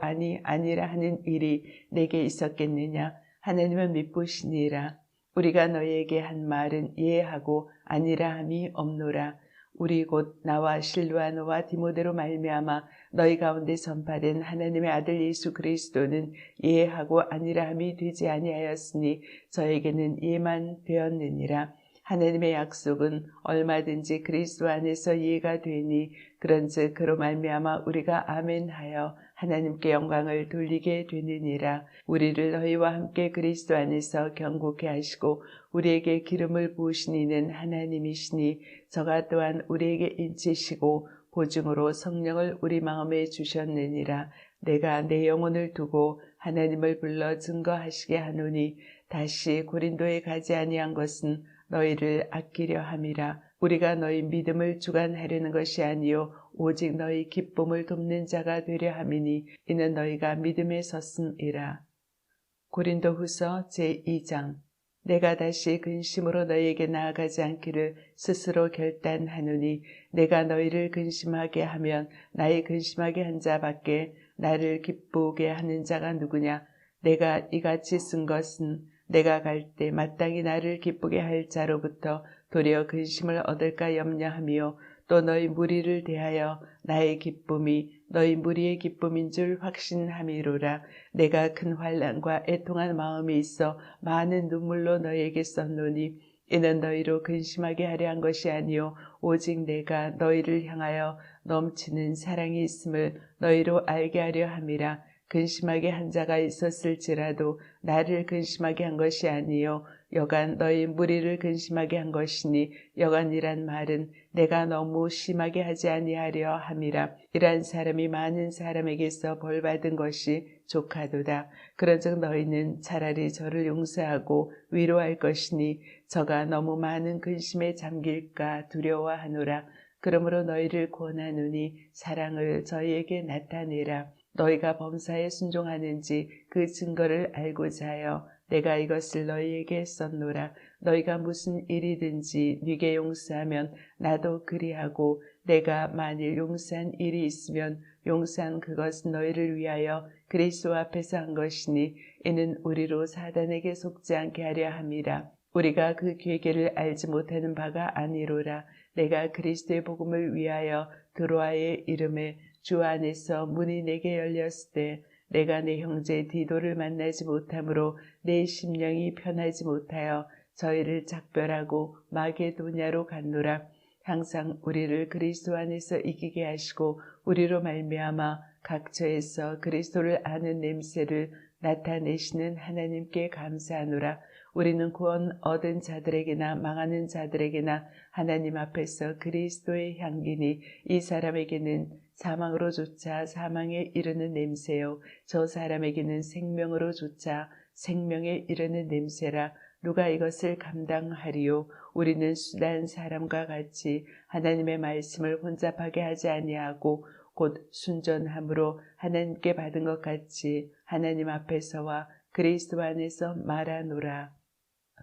아니라 하는 일이 내게 있었겠느냐. 하나님은 미쁘시니라. 우리가 너희에게 한 말은 예하고 아니라 함이 없노라. 우리 곧 나와 실루아노와 디모데로 말미암아 너희 가운데 선파된 하나님의 아들 예수 그리스도는 예하고 아니라함이 되지 아니하였으니 저에게는 예만 되었느니라. 하나님의 약속은 얼마든지 그리스도 안에서 이해가 되니 그런즉 그로 말미암아 우리가 아멘하여 하나님께 영광을 돌리게 되느니라. 우리를 너희와 함께 그리스도 안에서 경고케 하시고 우리에게 기름을 부으신 이는 하나님이시니 저가 또한 우리에게 인치시고 보증으로 성령을 우리 마음에 주셨느니라. 내가 내 영혼을 두고 하나님을 불러 증거하시게 하노니 다시 고린도에 가지 아니한 것은 너희를 아끼려 함이라. 우리가 너희 믿음을 주관하려는 것이 아니요 오직 너희 기쁨을 돕는 자가 되려 함이니 이는 너희가 믿음에 섰음이라. 고린도후서 제2장. 내가 다시 근심으로 너희에게 나아가지 않기를 스스로 결단하노니 내가 너희를 근심하게 하면 나의 근심하게 한 자밖에 나를 기쁘게 하는 자가 누구냐. 내가 이같이 쓴 것은 내가 갈 때 마땅히 나를 기쁘게 할 자로부터 도리어 근심을 얻을까 염려하며 또 너희 무리를 대하여 나의 기쁨이 너희 무리의 기쁨인 줄 확신함이로라. 내가 큰 환난과 애통한 마음이 있어 많은 눈물로 너희에게 썼노니 이는 너희로 근심하게 하려 한 것이 아니요 오직 내가 너희를 향하여 넘치는 사랑이 있음을 너희로 알게 하려 함이라. 근심하게 한 자가 있었을지라도 나를 근심하게 한 것이 아니요 여간 너희 무리를 근심하게 한 것이니 여간이란 말은 내가 너무 심하게 하지 아니하려 함이라. 이러한 사람이 많은 사람에게서 벌받은 것이 족하도다. 그런즉 너희는 차라리 저를 용서하고 위로할 것이니 저가 너무 많은 근심에 잠길까 두려워하노라. 그러므로 너희를 권하노니 사랑을 저희에게 나타내라. 너희가 범사에 순종하는지 그 증거를 알고자 하여 내가 이것을 너희에게 썼노라. 너희가 무슨 일이든지 네게 용서하면 나도 그리하고 내가 만일 용서한 일이 있으면 용서한 그것은 너희를 위하여 그리스도 앞에서 한 것이니 이는 우리로 사단에게 속지 않게 하려 함이라. 우리가 그 계계를 알지 못하는 바가 아니로라. 내가 그리스도의 복음을 위하여 드로아의 이름에 주 안에서 문이 내게 열렸을 때 내가 내 형제 디도를 만나지 못하므로 내 심령이 편하지 못하여 저희를 작별하고 마게도냐로 갔노라. 항상 우리를 그리스도 안에서 이기게 하시고 우리로 말미암아 각처에서 그리스도를 아는 냄새를 나타내시는 하나님께 감사하노라. 우리는 구원 얻은 자들에게나 망하는 자들에게나 하나님 앞에서 그리스도의 향기니 이 사람에게는 사망으로조차 사망에 이르는 냄새요 저 사람에게는 생명으로조차 생명에 이르는 냄새라. 누가 이것을 감당하리요? 우리는 수단 사람과 같이 하나님의 말씀을 혼잡하게 하지 아니하고 곧 순전함으로 하나님께 받은 것 같이 하나님 앞에서와 그리스도 안에서 말하노라.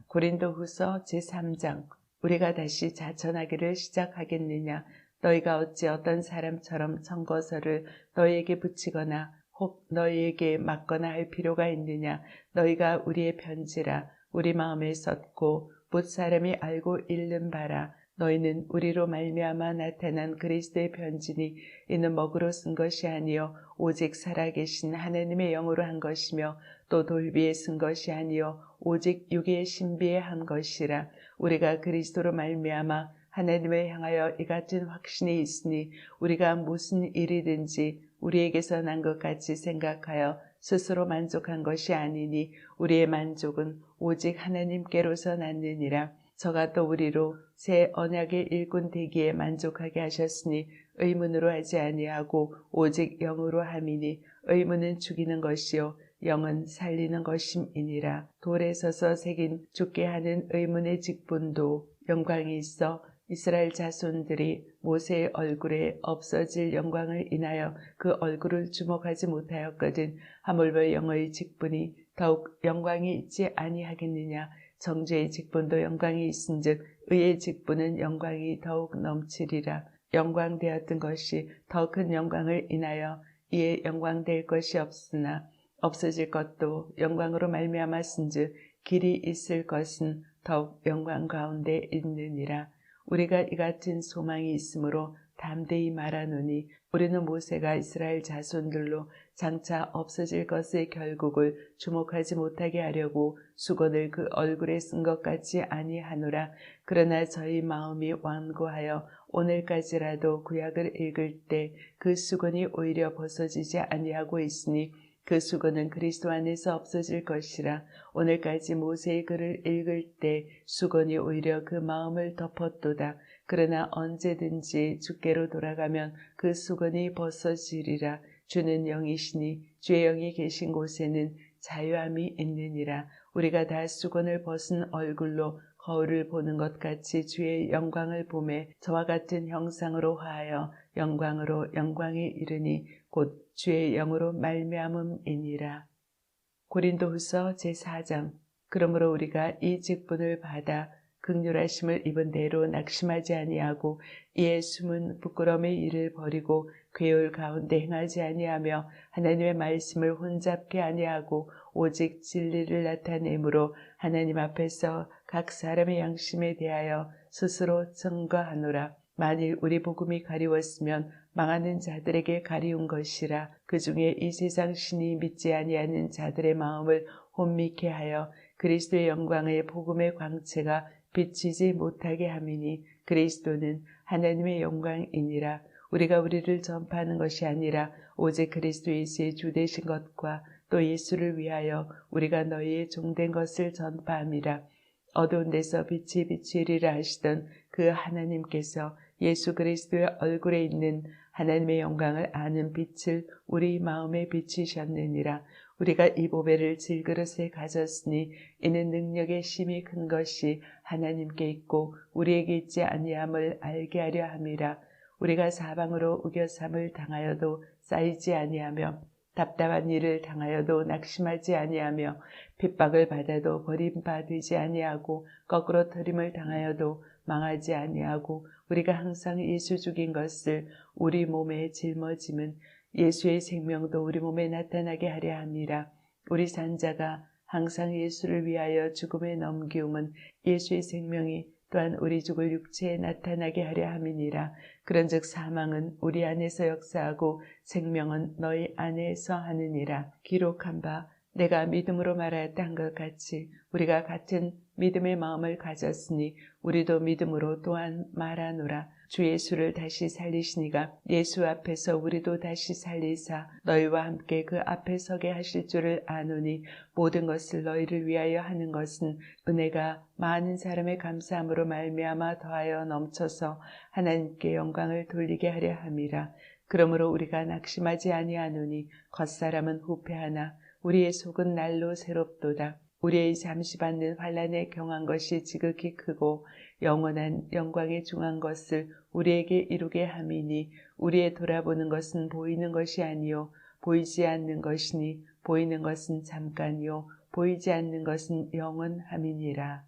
고린도후서 제3장. 우리가 다시 자천하기를 시작하겠느냐? 너희가 어찌 어떤 사람처럼 청거서를 너희에게 붙이거나 혹 너희에게 맞거나 할 필요가 있느냐? 너희가 우리의 편지라. 우리 마음에 썼고 못 사람이 알고 읽는 바라. 너희는 우리로 말미암아 나타난 그리스도의 편지니 이는 먹으로 쓴 것이 아니요 오직 살아계신 하나님의 영으로 한 것이며 또 돌비에 쓴 것이 아니요 오직 육의 신비에 한 것이라. 우리가 그리스도로 말미암아 하나님을 향하여 이 같은 확신이 있으니 우리가 무슨 일이든지 우리에게서 난 것 같이 생각하여 스스로 만족한 것이 아니니 우리의 만족은 오직 하나님께로서 났느니라. 저가 또 우리로 새 언약의 일꾼 되기에 만족하게 하셨으니 의문으로 하지 아니하고 오직 영으로 함이니 의문은 죽이는 것이요 영은 살리는 것임이니라. 돌에 서서 새긴 죽게 하는 의문의 직분도 영광이 있어 이스라엘 자손들이 모세의 얼굴에 없어질 영광을 인하여 그 얼굴을 주목하지 못하였거든. 하물며 영의 직분이 더욱 영광이 있지 아니하겠느냐. 정죄의 직분도 영광이 있은즉 의의 직분은 영광이 더욱 넘치리라. 영광되었던 것이 더 큰 영광을 인하여 이에 영광될 것이 없으나 없어질 것도 영광으로 말미암았은즉 길이 있을 것은 더욱 영광 가운데 있느니라. 우리가 이 같은 소망이 있으므로 담대히 말하노니 우리는 모세가 이스라엘 자손들로 장차 없어질 것의 결국을 주목하지 못하게 하려고 수건을 그 얼굴에 쓴 것 같지 아니하노라. 그러나 저희 마음이 완고하여 오늘까지라도 구약을 읽을 때 그 수건이 오히려 벗어지지 아니하고 있으니 그 수건은 그리스도 안에서 없어질 것이라. 오늘까지 모세의 글을 읽을 때 수건이 오히려 그 마음을 덮었도다. 그러나 언제든지 주께로 돌아가면 그 수건이 벗어지리라. 주는 영이시니 주의 영이 계신 곳에는 자유함이 있느니라. 우리가 다 수건을 벗은 얼굴로 거울을 보는 것 같이 주의 영광을 보매 저와 같은 형상으로 화하여 영광으로 영광에 이르니 곧 주의 영으로 말미암음이니라. 고린도후서 제4장. 그러므로 우리가 이 직분을 받아 긍휼하심을 입은 대로 낙심하지 아니하고 이에 숨은 부끄러움의 일을 버리고 괴울 가운데 행하지 아니하며 하나님의 말씀을 혼잡게 아니하고 오직 진리를 나타내므로 하나님 앞에서 각 사람의 양심에 대하여 스스로 증거하노라. 만일 우리 복음이 가리웠으면 망하는 자들에게 가리운 것이라. 그 중에 이 세상 신이 믿지 아니하는 자들의 마음을 혼미케 하여 그리스도의 영광의 복음의 광채가 비치지 못하게 함이니 그리스도는 하나님의 영광이니라. 우리가 우리를 전파하는 것이 아니라 오직 그리스도 예수의 주 되신 것과 또 예수를 위하여 우리가 너희의 종된 것을 전파함이라. 어두운 데서 빛이 비치리라 하시던 그 하나님께서 예수 그리스도의 얼굴에 있는 하나님의 영광을 아는 빛을 우리 마음에 비치셨느니라. 우리가 이 보배를 질그릇에 가졌으니 이는 능력의 심히 큰 것이 하나님께 있고 우리에게 있지 아니함을 알게 하려 함이라. 우리가 사방으로 우겨삼을 당하여도 쌓이지 아니하며 답답한 일을 당하여도 낙심하지 아니하며 핍박을 받아도 버림받지 아니하고 거꾸로 트림을 당하여도 망하지 아니하고 우리가 항상 예수 죽인 것을 우리 몸에 짊어짐은 예수의 생명도 우리 몸에 나타나게 하려 함이라. 우리 산자가 항상 예수를 위하여 죽음에 넘기움은 예수의 생명이 또한 우리 죽을 육체에 나타나게 하려 함이니라. 그런즉 사망은 우리 안에서 역사하고 생명은 너희 안에서 하느니라. 기록한 바 내가 믿음으로 말하였다 한 것 같이 우리가 같은 믿음의 마음을 가졌으니 우리도 믿음으로 또한 말하노라. 주 예수를 다시 살리시니가 예수 앞에서 우리도 다시 살리사 너희와 함께 그 앞에 서게 하실 줄을 아노니 모든 것을 너희를 위하여 하는 것은 은혜가 많은 사람의 감사함으로 말미암아 더하여 넘쳐서 하나님께 영광을 돌리게 하려 함이라. 그러므로 우리가 낙심하지 아니하노니 겉사람은 후패하나 우리의 속은 날로 새롭도다. 우리의 잠시 받는 환난에 경한 것이 지극히 크고 영원한 영광에 중한 것을 우리에게 이루게 함이니 우리의 돌아보는 것은 보이는 것이 아니요 보이지 않는 것이니 보이는 것은 잠깐이요 보이지 않는 것은 영원함이니라.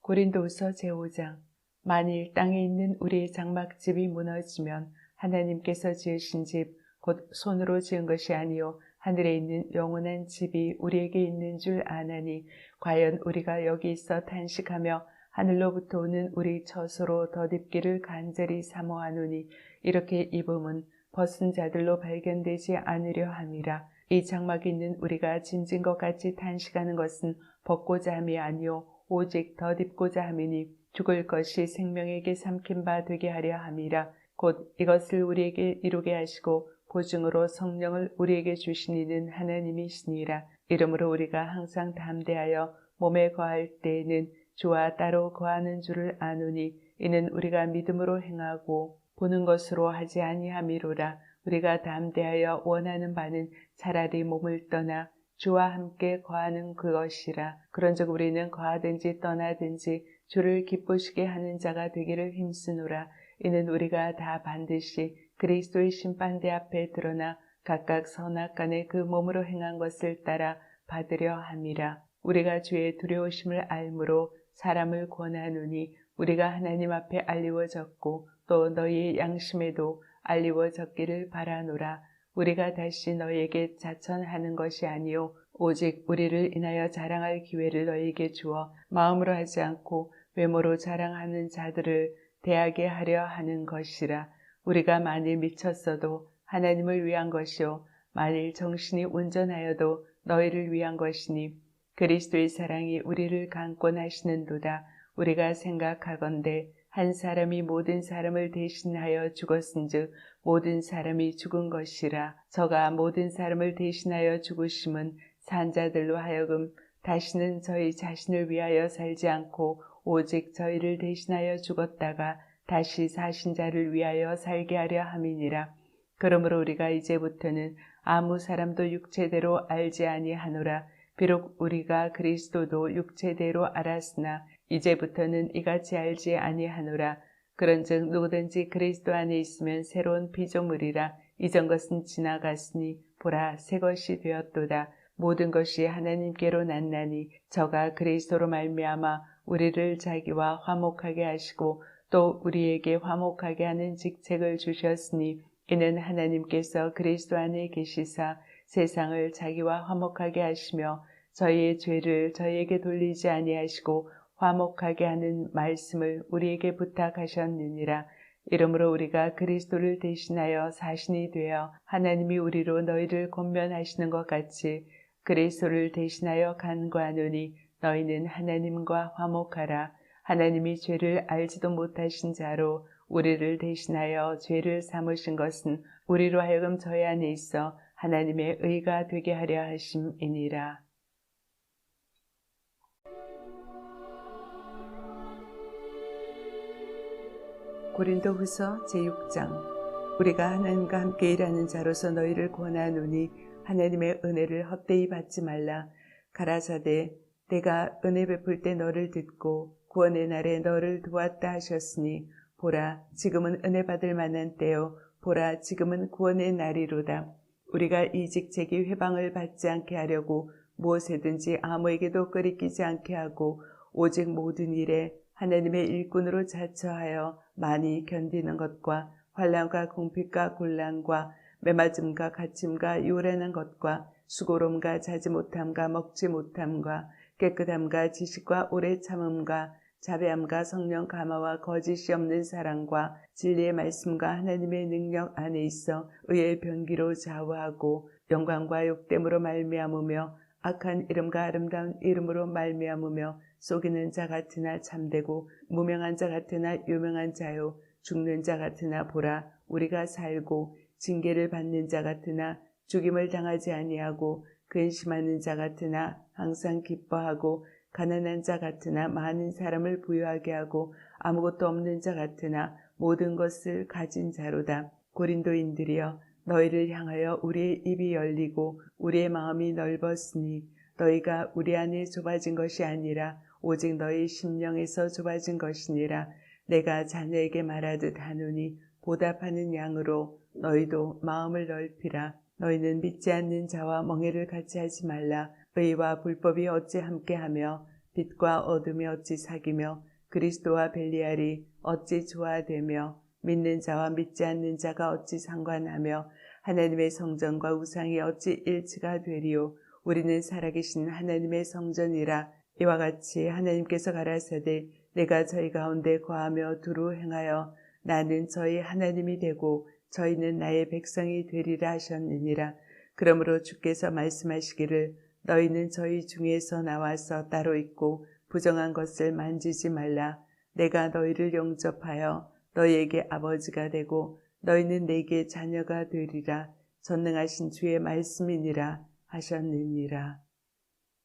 고린도후서 제5장. 만일 땅에 있는 우리의 장막집이 무너지면 하나님께서 지으신 집 곧 손으로 지은 것이 아니요 하늘에 있는 영원한 집이 우리에게 있는 줄 아나니 과연 우리가 여기 있어 탄식하며 하늘로부터 오는 우리 처소로 덧입기를 간절히 사모하노니 이렇게 입음은 벗은 자들로 발견되지 않으려 함이라. 이 장막이 있는 우리가 짐진 것 같이 탄식하는 것은 벗고자 함이 아니요 오직 덧입고자 함이니 죽을 것이 생명에게 삼킨 바 되게 하려 함이라. 곧 이것을 우리에게 이루게 하시고 보증으로 성령을 우리에게 주신 이는 하나님이시니라. 이러므로 우리가 항상 담대하여 몸에 거할 때에는 주와 따로 거하는 줄을 아노니 이는 우리가 믿음으로 행하고 보는 것으로 하지 아니함이로라. 우리가 담대하여 원하는 바는 차라리 몸을 떠나 주와 함께 거하는 그것이라. 그런즉 우리는 거하든지 떠나든지 주를 기쁘시게 하는 자가 되기를 힘쓰노라. 이는 우리가 다 반드시 그리스도의 심판대 앞에 드러나 각각 선악간에 그 몸으로 행한 것을 따라 받으려 함이라. 우리가 주의 두려우심을 알므로 사람을 권하노니 우리가 하나님 앞에 알리워졌고 또 너희의 양심에도 알리워졌기를 바라노라. 우리가 다시 너희에게 자천하는 것이 아니요 오직 우리를 인하여 자랑할 기회를 너희에게 주어 마음으로 하지 않고 외모로 자랑하는 자들을 대하게 하려 하는 것이라. 우리가 만일 미쳤어도 하나님을 위한 것이요 만일 정신이 온전하여도 너희를 위한 것이니 그리스도의 사랑이 우리를 강권하시는도다. 우리가 생각하건대 한 사람이 모든 사람을 대신하여 죽었은즉 모든 사람이 죽은 것이라. 저가 모든 사람을 대신하여 죽으심은 산자들로 하여금 다시는 저희 자신을 위하여 살지 않고 오직 저희를 대신하여 죽었다가 다시 사신 자를 위하여 살게 하려 함이니라. 그러므로 우리가 이제부터는 아무 사람도 육체대로 알지 아니하노라. 비록 우리가 그리스도도 육체대로 알았으나 이제부터는 이같이 알지 아니하노라. 그런즉 누구든지 그리스도 안에 있으면 새로운 피조물이라. 이전 것은 지나갔으니 보라 새 것이 되었도다. 모든 것이 하나님께로 났나니 저가 그리스도로 말미암아 우리를 자기와 화목하게 하시고 또 우리에게 화목하게 하는 직책을 주셨으니 이는 하나님께서 그리스도 안에 계시사 세상을 자기와 화목하게 하시며 저희의 죄를 저희에게 돌리지 아니하시고 화목하게 하는 말씀을 우리에게 부탁하셨느니라. 이러므로 우리가 그리스도를 대신하여 사신이 되어 하나님이 우리로 너희를 권면하시는 것 같이 그리스도를 대신하여 간구하노니 너희는 하나님과 화목하라. 하나님이 죄를 알지도 못하신 자로 우리를 대신하여 죄를 삼으신 것은 우리로 하여금 저희 안에 있어 하나님의 의가 되게 하려 하심이니라. 고린도후서 제6장. 우리가 하나님과 함께 일하는 자로서 너희를 권하노니 하나님의 은혜를 헛되이 받지 말라. 가라사대 내가 은혜 베풀 때 너를 듣고 구원의 날에 너를 도왔다 하셨으니 보라 지금은 은혜 받을 만한 때요 보라 지금은 구원의 날이로다. 우리가 이 직책이 회방을 받지 않게 하려고 무엇에든지 아무에게도 끄리끼지 않게 하고 오직 모든 일에 하나님의 일꾼으로 자처하여 많이 견디는 것과 환난과 궁핍과 곤란과 매맞음과 갇힘과 요란한 것과 수고로움과 자지 못함과 먹지 못함과 깨끗함과 지식과 오래 참음과 자배함과 성령 감화와 거짓이 없는 사랑과 진리의 말씀과 하나님의 능력 안에 있어 의의 병기로 좌우하고 영광과 욕됨으로 말미암으며 악한 이름과 아름다운 이름으로 말미암으며 속이는 자 같으나 참되고 무명한 자 같으나 유명한 자요 죽는 자 같으나 보라 우리가 살고 징계를 받는 자 같으나 죽임을 당하지 아니하고 근심하는 자 같으나 항상 기뻐하고 가난한 자 같으나 많은 사람을 부유하게 하고 아무것도 없는 자 같으나 모든 것을 가진 자로다. 고린도인들이여 너희를 향하여 우리의 입이 열리고 우리의 마음이 넓었으니 너희가 우리 안에 좁아진 것이 아니라 오직 너희 심령에서 좁아진 것이니라. 내가 자녀에게 말하듯 하노니 보답하는 양으로 너희도 마음을 넓히라. 너희는 믿지 않는 자와 멍에를 같이 하지 말라. 의와 불법이 어찌 함께하며 빛과 어둠이 어찌 사귀며 그리스도와 벨리알이 어찌 조화되며 믿는 자와 믿지 않는 자가 어찌 상관하며 하나님의 성전과 우상이 어찌 일치가 되리요. 우리는 살아계신 하나님의 성전이라. 이와 같이 하나님께서 가라사대 내가 저희 가운데 거하며 두루 행하여 나는 저희 하나님이 되고 저희는 나의 백성이 되리라 하셨느니라. 그러므로 주께서 말씀하시기를 너희는 저희 중에서 나와서 따로 있고 부정한 것을 만지지 말라. 내가 너희를 영접하여 너희에게 아버지가 되고 너희는 내게 자녀가 되리라. 전능하신 주의 말씀이니라 하셨느니라.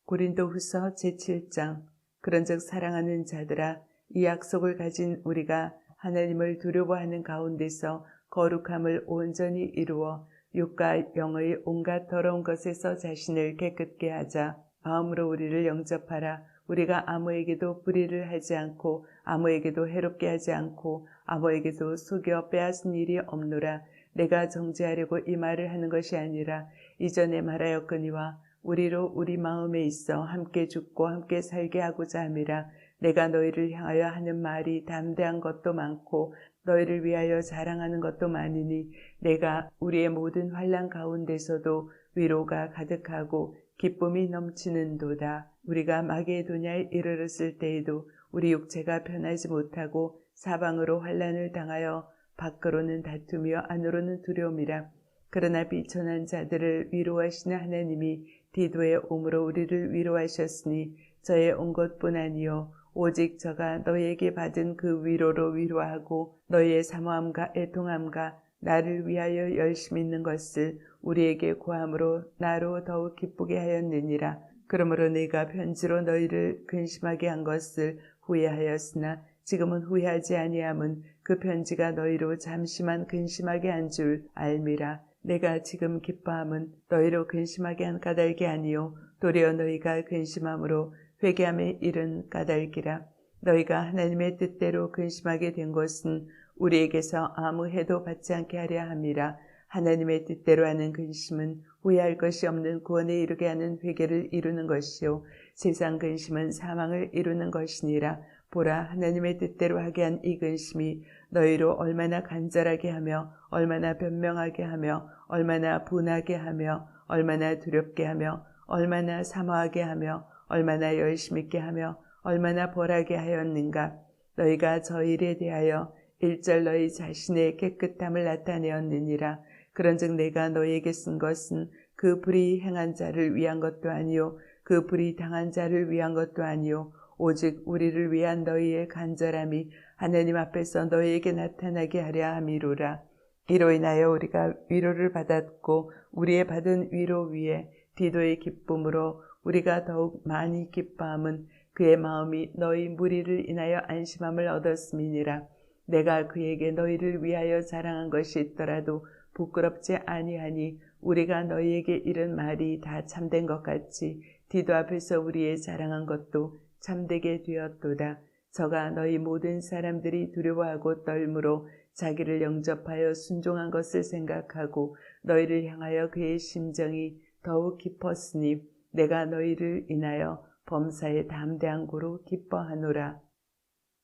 고린도후서 제7장. 그런즉 사랑하는 자들아 이 약속을 가진 우리가 하나님을 두려워하는 가운데서 거룩함을 온전히 이루어 육과 영의 온갖 더러운 것에서 자신을 깨끗게 하자. 마음으로 우리를 영접하라. 우리가 아무에게도 불의를 하지 않고 아무에게도 해롭게 하지 않고 아무에게도 속여 빼앗은 일이 없노라. 내가 정죄하려고 이 말을 하는 것이 아니라 이전에 말하였거니와 우리로 우리 마음에 있어 함께 죽고 함께 살게 하고자 함이라. 내가 너희를 향하여 하는 말이 담대한 것도 많고 너희를 위하여 자랑하는 것도 많으니 내가 우리의 모든 환난 가운데서도 위로가 가득하고 기쁨이 넘치는도다. 우리가 마게도냐에 이르렀을 때에도 우리 육체가 편하지 못하고 사방으로 환난을 당하여 밖으로는 다투며 안으로는 두려움이라. 그러나 비천한 자들을 위로하시는 하나님이 디도의 옴으로 우리를 위로하셨으니 저의 온 것뿐 아니요 오직 저가 너희에게 받은 그 위로로 위로하고 너희의 사모함과 애통함과 나를 위하여 열심히 있는 것을 우리에게 고함으로 나로 더욱 기쁘게 하였느니라. 그러므로 내가 편지로 너희를 근심하게 한 것을 후회하였으나 지금은 후회하지 아니함은 그 편지가 너희로 잠시만 근심하게 한 줄 알미라. 내가 지금 기뻐함은 너희로 근심하게 한 까닭이 아니요 도리어 너희가 근심함으로 회개함에 이른 까닭이라. 너희가 하나님의 뜻대로 근심하게 된 것은 우리에게서 아무 해도 받지 않게 하려 함이라. 하나님의 뜻대로 하는 근심은 후회할 것이 없는 구원에 이르게 하는 회개를 이루는 것이요 세상 근심은 사망을 이루는 것이니라. 보라, 하나님의 뜻대로 하게 한 이 근심이 너희로 얼마나 간절하게 하며 얼마나 변명하게 하며 얼마나 분하게 하며 얼마나 두렵게 하며 얼마나 사모하게 하며 얼마나 열심 있게 하며 얼마나 벌하게 하였는가. 너희가 저 일에 대하여 일절 너희 자신의 깨끗함을 나타내었느니라. 그런즉 내가 너희에게 쓴 것은 그 불의 행한 자를 위한 것도 아니요 그 불의 당한 자를 위한 것도 아니요 오직 우리를 위한 너희의 간절함이 하나님 앞에서 너희에게 나타나게 하려 함이로라. 이로 인하여 우리가 위로를 받았고 우리의 받은 위로 위에 디도의 기쁨으로 우리가 더욱 많이 기뻐함은 그의 마음이 너희 무리를 인하여 안심함을 얻었음이니라. 내가 그에게 너희를 위하여 자랑한 것이 있더라도 부끄럽지 아니하니 우리가 너희에게 이른 말이 다 참된 것 같이 디도 앞에서 우리의 자랑한 것도 참되게 되었도다. 저가 너희 모든 사람들이 두려워하고 떨므로 자기를 영접하여 순종한 것을 생각하고 너희를 향하여 그의 심정이 더욱 깊었으니 내가 너희를 인하여 범사에 담대한 고로 기뻐하노라.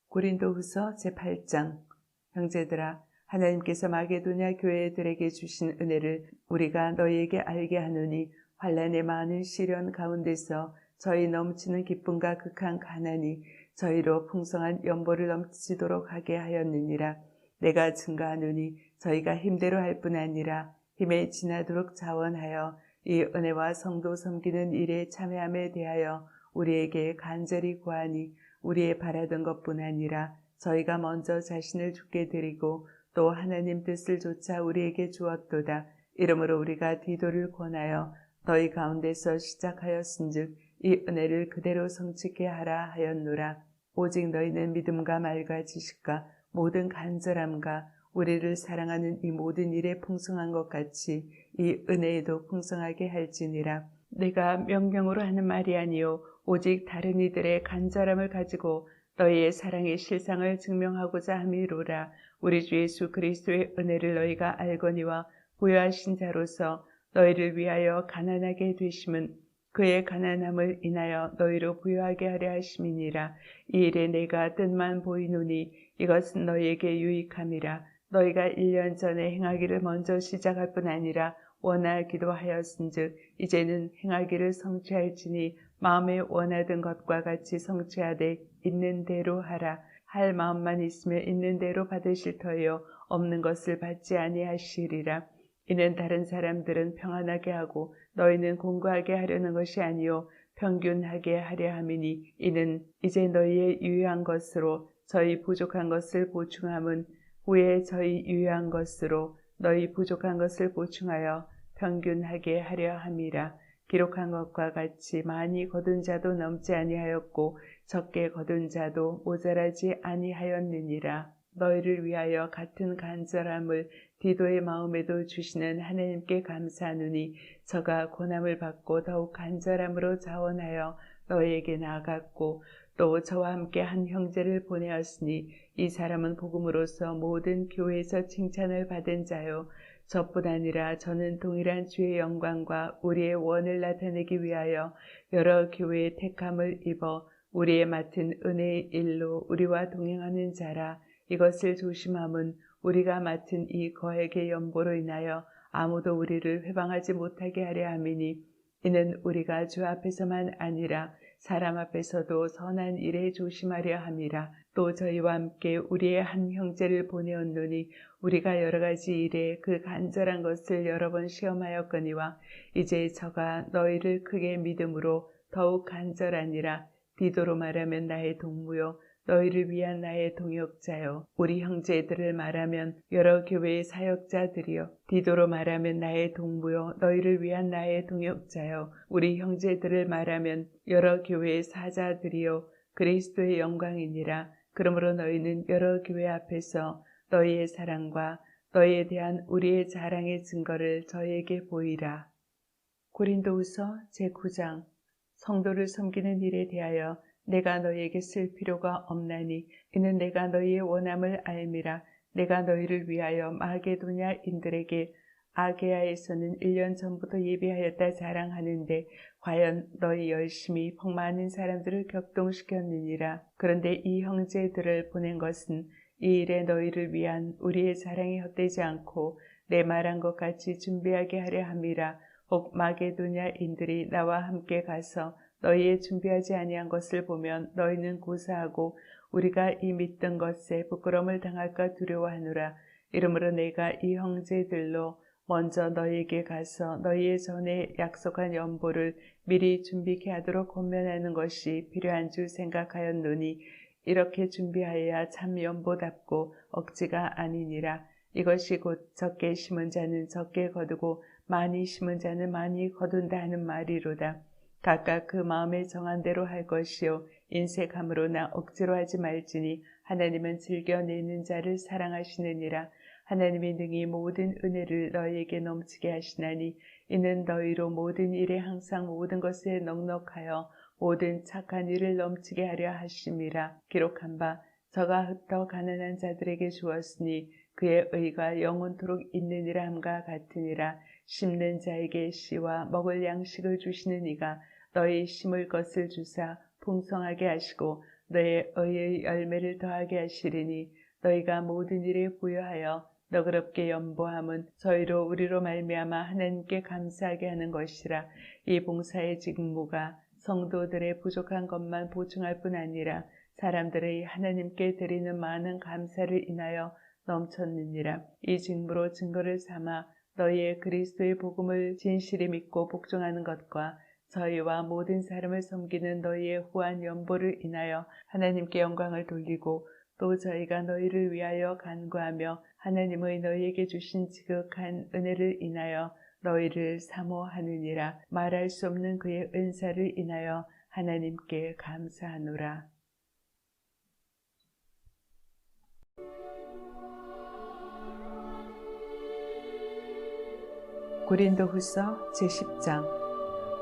고린도후서 제8장. 형제들아, 하나님께서 마게도냐 교회들에게 주신 은혜를 우리가 너희에게 알게 하노니 환난의 많은 시련 가운데서 저희 넘치는 기쁨과 극한 가난이 저희로 풍성한 연보를 넘치도록 하게 하였느니라. 내가 증거하노니 저희가 힘대로 할 뿐 아니라 힘에 지나도록 자원하여 이 은혜와 성도 섬기는 일에 참여함에 대하여 우리에게 간절히 구하니 우리의 바라던 것뿐 아니라 저희가 먼저 자신을 주께 드리고 또 하나님 뜻을 조차 우리에게 주었도다. 이러므로 우리가 디도를 권하여 너희 가운데서 시작하였은즉 이 은혜를 그대로 성취케 하라 하였노라. 오직 너희는 믿음과 말과 지식과 모든 간절함과 우리를 사랑하는 이 모든 일에 풍성한 것 같이 이 은혜에도 풍성하게 할지니라. 내가 명령으로 하는 말이 아니요 오직 다른 이들의 간절함을 가지고 너희의 사랑의 실상을 증명하고자 함이로라. 우리 주 예수 그리스도의 은혜를 너희가 알거니와 부여하신 자로서 너희를 위하여 가난하게 되심은 그의 가난함을 인하여 너희로 부여하게 하려 하심이니라. 이 일에 내가 뜻만 보이노니 이것은 너희에게 유익함이라. 너희가 1년 전에 행하기를 먼저 시작할 뿐 아니라 원하기도 하였은즉 이제는 행하기를 성취할지니 마음에 원하던 것과 같이 성취하되 있는 대로 하라. 할 마음만 있으면 있는 대로 받으실 터이요 없는 것을 받지 아니하시리라. 이는 다른 사람들은 평안하게 하고 너희는 공고하게 하려는 것이 아니요 평균하게 하려 함이니 이는 이제 너희의 유효한 것으로 저희 부족한 것을 보충함은 후에 저희 유효한 것으로 너희 부족한 것을 보충하여 평균하게 하려 함이라. 기록한 것과 같이 많이 거둔 자도 넘지 아니하였고 적게 거둔 자도 모자라지 아니하였느니라. 너희를 위하여 같은 간절함을 디도의 마음에도 주시는 하나님께 감사하노니 저가 고난을 받고 더욱 간절함으로 자원하여 너희에게 나아갔고 또 저와 함께 한 형제를 보내었으니 이 사람은 복음으로서 모든 교회에서 칭찬을 받은 자요 저뿐 아니라 저는 동일한 주의 영광과 우리의 원을 나타내기 위하여 여러 교회의 택함을 입어 우리의 맡은 은혜의 일로 우리와 동행하는 자라. 이것을 조심함은 우리가 맡은 이 거액의 연보로 인하여 아무도 우리를 회방하지 못하게 하려 함이니 이는 우리가 주 앞에서만 아니라 사람 앞에서도 선한 일에 조심하려 함이라. 또 저희와 함께 우리의 한 형제를 보내었노니 우리가 여러 가지 일에 그 간절한 것을 여러 번 시험하였거니와 이제 저가 너희를 크게 믿음으로 더욱 간절하니라. 디도로 말하면 나의 동무요 너희를 위한 나의 동역자요 우리 형제들을 말하면 여러 교회의 사역자들이요 디도로 말하면 나의 동무요 너희를 위한 나의 동역자요 우리 형제들을 말하면 여러 교회의 사자들이요 그리스도의 영광이니라. 그러므로 너희는 여러 교회 앞에서 너희의 사랑과 너희에 대한 우리의 자랑의 증거를 저희에게 보이라. 고린도후서 제9장. 성도를 섬기는 일에 대하여 내가 너희에게 쓸 필요가 없나니 이는 내가 너희의 원함을 알미라. 내가 너희를 위하여 마게도냐인들에게 아게아에서는 1년 전부터 예비하였다 자랑하는데 과연 너희 열심히 복 많은 사람들을 격동시켰느니라. 그런데 이 형제들을 보낸 것은 이 일에 너희를 위한 우리의 자랑이 헛되지 않고 내 말한 것 같이 준비하게 하려 함이라. 혹 마게도냐인들이 나와 함께 가서 너희의 준비하지 아니한 것을 보면 너희는 고사하고 우리가 이 믿던 것에 부끄러움을 당할까 두려워하노라. 이러므로 내가 이 형제들로 먼저 너희에게 가서 너희의 전에 약속한 연보를 미리 준비케 하도록 권면하는 것이 필요한 줄 생각하였노니 이렇게 준비하여야 참 연보답고 억지가 아니니라. 이것이 곧 적게 심은 자는 적게 거두고 많이 심은 자는 많이 거둔다 하는 말이로다. 각각 그 마음에 정한 대로 할 것이요 인색함으로나 억지로 하지 말지니 하나님은 즐겨내는 자를 사랑하시느니라. 하나님이 능히 모든 은혜를 너희에게 넘치게 하시나니 이는 너희로 모든 일에 항상 모든 것에 넉넉하여 모든 착한 일을 넘치게 하려 하심이라. 기록한 바 저가 흩어 가난한 자들에게 주었으니 그의 의가 영원토록 있느니라 함과 같으니라. 심는 자에게 씨와 먹을 양식을 주시는 이가 너희 심을 것을 주사 풍성하게 하시고 너의 의의 열매를 더하게 하시리니 너희가 모든 일에 부여하여 너그럽게 연보함은 저희로 우리로 말미암아 하나님께 감사하게 하는 것이라. 이 봉사의 직무가 성도들의 부족한 것만 보충할 뿐 아니라 사람들의 하나님께 드리는 많은 감사를 인하여 넘쳤느니라. 이 직무로 증거를 삼아 너희의 그리스도의 복음을 진실히 믿고 복종하는 것과 저희와 모든 사람을 섬기는 너희의 후한 연보를 인하여 하나님께 영광을 돌리고 또 저희가 너희를 위하여 간구하며 하나님의 너희에게 주신 지극한 은혜를 인하여 너희를 사모하느니라. 말할 수 없는 그의 은사를 인하여 하나님께 감사하노라. 고린도후서 제10장.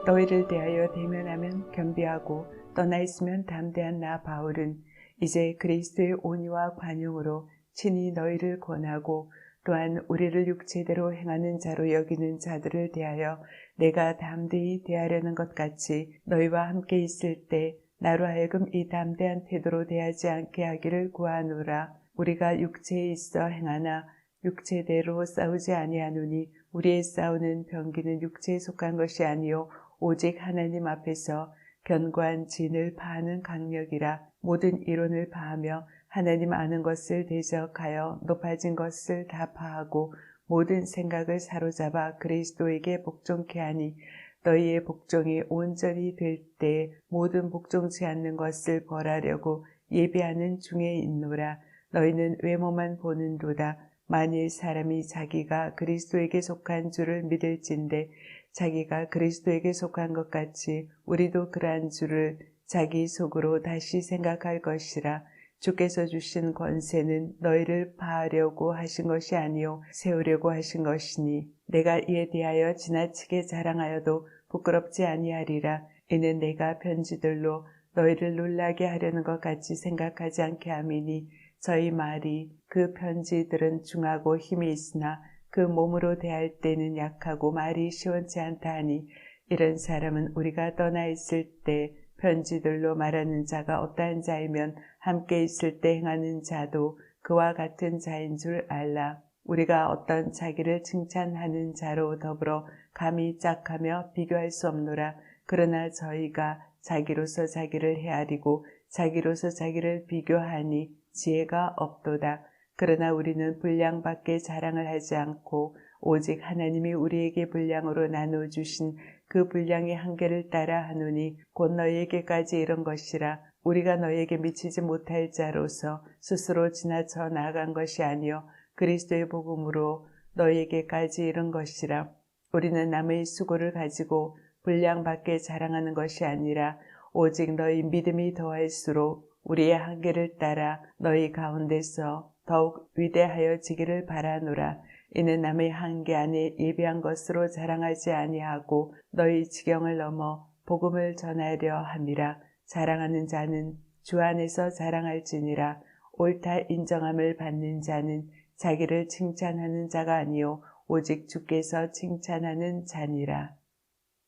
너희를 대하여 대면하면 겸비하고 떠나 있으면 담대한 나 바울은 이제 그리스도의 온유와 관용으로 친히 너희를 권하고 또한 우리를 육체대로 행하는 자로 여기는 자들을 대하여 내가 담대히 대하려는 것 같이 너희와 함께 있을 때 나로 하여금 이 담대한 태도로 대하지 않게 하기를 구하노라. 우리가 육체에 있어 행하나 육체대로 싸우지 아니하노니 우리의 싸우는 병기는 육체에 속한 것이 아니요 오직 하나님 앞에서 견고한 진을 파하는 강력이라. 모든 이론을 파하며 하나님 아는 것을 대적하여 높아진 것을 다 파하고 모든 생각을 사로잡아 그리스도에게 복종케 하니 너희의 복종이 온전히 될 때 모든 복종치 않는 것을 벌하려고 예비하는 중에 있노라. 너희는 외모만 보는도다. 만일 사람이 자기가 그리스도에게 속한 줄을 믿을진대 자기가 그리스도에게 속한 것 같이 우리도 그러한 줄을 자기 속으로 다시 생각할 것이라. 주께서 주신 권세는 너희를 파하려고 하신 것이 아니요 세우려고 하신 것이니 내가 이에 대하여 지나치게 자랑하여도 부끄럽지 아니하리라. 이는 내가 편지들로 너희를 놀라게 하려는 것 같이 생각하지 않게 함이니 저희 말이 그 편지들은 중하고 힘이 있으나 그 몸으로 대할 때는 약하고 말이 시원치 않다 하니 이런 사람은 우리가 떠나 있을 때 편지들로 말하는 자가 어떠한 자이면 함께 있을 때 행하는 자도 그와 같은 자인 줄 알라. 우리가 어떤 자기를 칭찬하는 자로 더불어 감히 짝하며 비교할 수 없노라. 그러나 저희가 자기로서 자기를 헤아리고 자기로서 자기를 비교하니 지혜가 없도다. 그러나 우리는 분량밖에 자랑을 하지 않고 오직 하나님이 우리에게 분량으로 나눠주신 그 분량의 한계를 따라 하노니 곧 너희에게까지 이른 것이라. 우리가 너희에게 미치지 못할 자로서 스스로 지나쳐 나아간 것이 아니요 그리스도의 복음으로 너희에게까지 이른 것이라. 우리는 남의 수고를 가지고 분량밖에 자랑하는 것이 아니라 오직 너희 믿음이 더할수록 우리의 한계를 따라 너희 가운데서 더욱 위대하여지기를 바라노라. 이는 남의 한계 안에 예비한 것으로 자랑하지 아니하고 너희 지경을 넘어 복음을 전하려 함이라. 자랑하는 자는 주 안에서 자랑할지니라. 옳다 인정함을 받는 자는 자기를 칭찬하는 자가 아니요 오직 주께서 칭찬하는 자니라.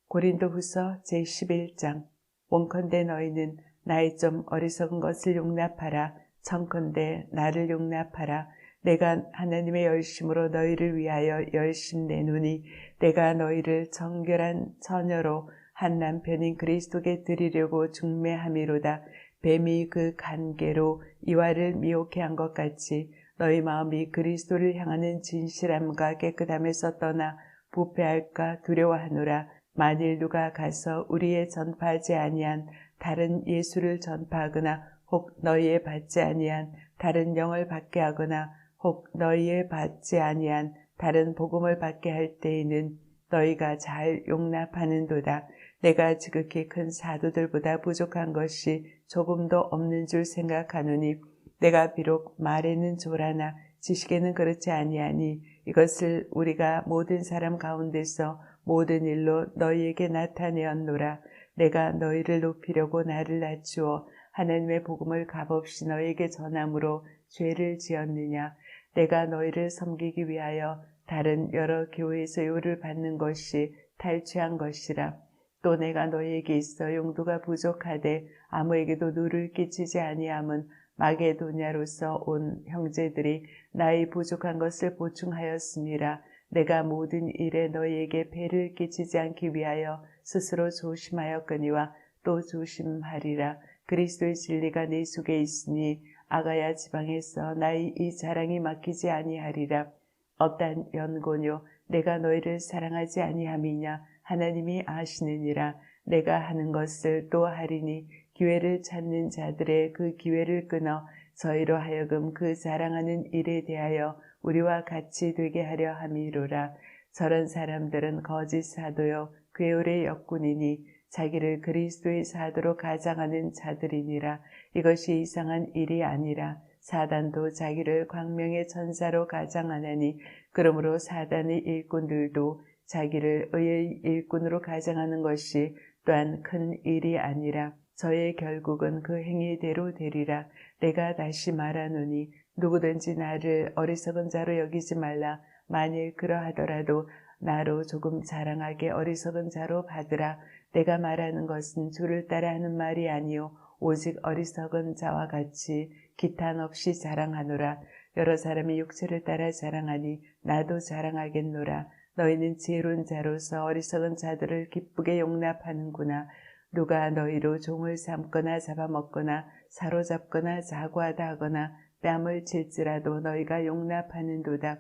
고린도후서 제11장. 원컨대 너희는 나의 좀 어리석은 것을 용납하라. 청컨대 나를 용납하라. 내가 하나님의 열심으로 너희를 위하여 열심 내노니 내가 너희를 정결한 처녀로 한 남편인 그리스도께 드리려고 중매함이로다. 뱀이 그 간계로 이와를 미혹해 한 것 같이 너희 마음이 그리스도를 향하는 진실함과 깨끗함에서 떠나 부패할까 두려워하노라. 만일 누가 가서 우리의 전파하지 아니한 다른 예수를 전파하거나 혹 너희의 받지 아니한 다른 영을 받게 하거나 혹 너희의 받지 아니한 다른 복음을 받게 할 때에는 너희가 잘 용납하는도다. 내가 지극히 큰 사도들보다 부족한 것이 조금도 없는 줄 생각하노니 내가 비록 말에는 조라나 지식에는 그렇지 아니하니 이것을 우리가 모든 사람 가운데서 모든 일로 너희에게 나타내었노라. 내가 너희를 높이려고 나를 낮추어 하나님의 복음을 값없이 너희에게 전함으로 죄를 지었느냐. 내가 너희를 섬기기 위하여 다른 여러 교회에서 요를 받는 것이 탈취한 것이라. 또 내가 너희에게 있어 용도가 부족하되 아무에게도 누를 끼치지 아니함은 마게도냐로서 온 형제들이 나의 부족한 것을 보충하였음이라. 내가 모든 일에 너희에게 배를 끼치지 않기 위하여 스스로 조심하였거니와 또 조심하리라. 그리스도의 진리가 내 속에 있으니 아가야 지방에서 나의 이 자랑이 막히지 아니하리라. 어떤 연고뇨 내가 너희를 사랑하지 아니함이냐 하나님이 아시느니라. 내가 하는 것을 또 하리니 기회를 찾는 자들의 그 기회를 끊어 저희로 하여금 그 자랑하는 일에 대하여 우리와 같이 되게 하려 함이로라. 저런 사람들은 거짓 사도요 괴올의 역군이니 자기를 그리스도의 사도로 가장하는 자들이니라. 이것이 이상한 일이 아니라 사단도 자기를 광명의 천사로 가장하나니 그러므로 사단의 일꾼들도 자기를 의의 일꾼으로 가장하는 것이 또한 큰 일이 아니라 저의 결국은 그 행위대로 되리라. 내가 다시 말하노니 누구든지 나를 어리석은 자로 여기지 말라. 만일 그러하더라도 나로 조금 자랑하게 어리석은 자로 받으라. 내가 말하는 것은 주를 따라 하는 말이 아니요 오직 어리석은 자와 같이 기탄 없이 자랑하노라. 여러 사람이 육체를 따라 자랑하니 나도 자랑하겠노라. 너희는 지혜로운 자로서 어리석은 자들을 기쁘게 용납하는구나. 누가 너희로 종을 삼거나 잡아먹거나 사로잡거나 자고하다 하거나 뺨을 칠지라도 너희가 용납하는도다.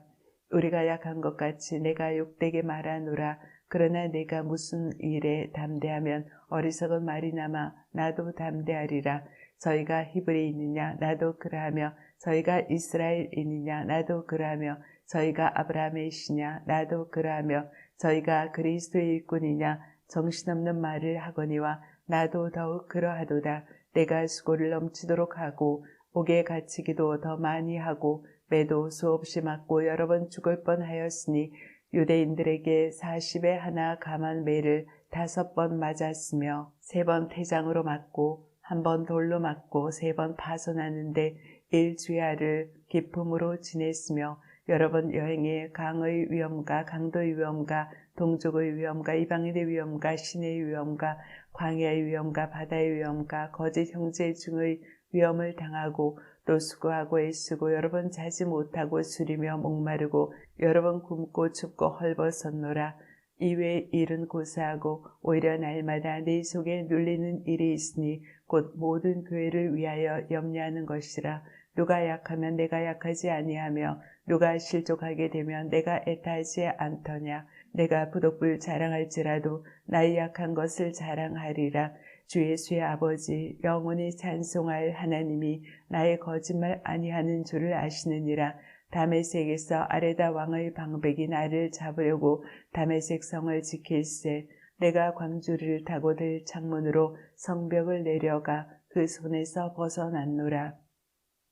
우리가 약한 것 같이 내가 욕되게 말하노라. 그러나 내가 무슨 일에 담대하면 어리석은 말이나마 나도 담대하리라. 저희가 히브리인이냐 나도 그러하며 저희가 이스라엘인이냐 나도 그러하며 저희가 아브라함의 시냐 나도 그러하며 저희가 그리스도의 일꾼이냐 정신없는 말을 하거니와 나도 더욱 그러하도다. 내가 수고를 넘치도록 하고 옥에 갇히기도 더 많이 하고 매도 수없이 맞고 여러 번 죽을 뻔하였으니 유대인들에게 40에 하나 감한 매를 5번 맞았으며 3번 태장으로 맞고 1번 돌로 맞고 3번 파손하는데 일주야를 기품으로 지냈으며 여러 번 여행에 강의 위험과 강도의 위험과 동족의 위험과 이방인의 위험과 신의 위험과 광야의 위험과 바다의 위험과 거짓 형제 중의 위험을 당하고 또 수고하고 애쓰고 여러 번 자지 못하고 술이며 목마르고 여러 번 굶고 춥고 헐벗었노라. 이외의 일은 고사하고 오히려 날마다 내 속에 눌리는 일이 있으니 곧 모든 교회를 위하여 염려하는 것이라. 누가 약하면 내가 약하지 아니하며 누가 실족하게 되면 내가 애타하지 않더냐. 내가 부득불 자랑할지라도 나의 약한 것을 자랑하리라. 주 예수의 아버지 영원히 찬송할 하나님이 나의 거짓말 아니하는 줄을 아시느니라. 다메섹에서 아레다 왕의 방백이 나를 잡으려고 다메섹 성을 지킬세. 내가 광주를 타고 들 창문으로 성벽을 내려가 그 손에서 벗어났노라.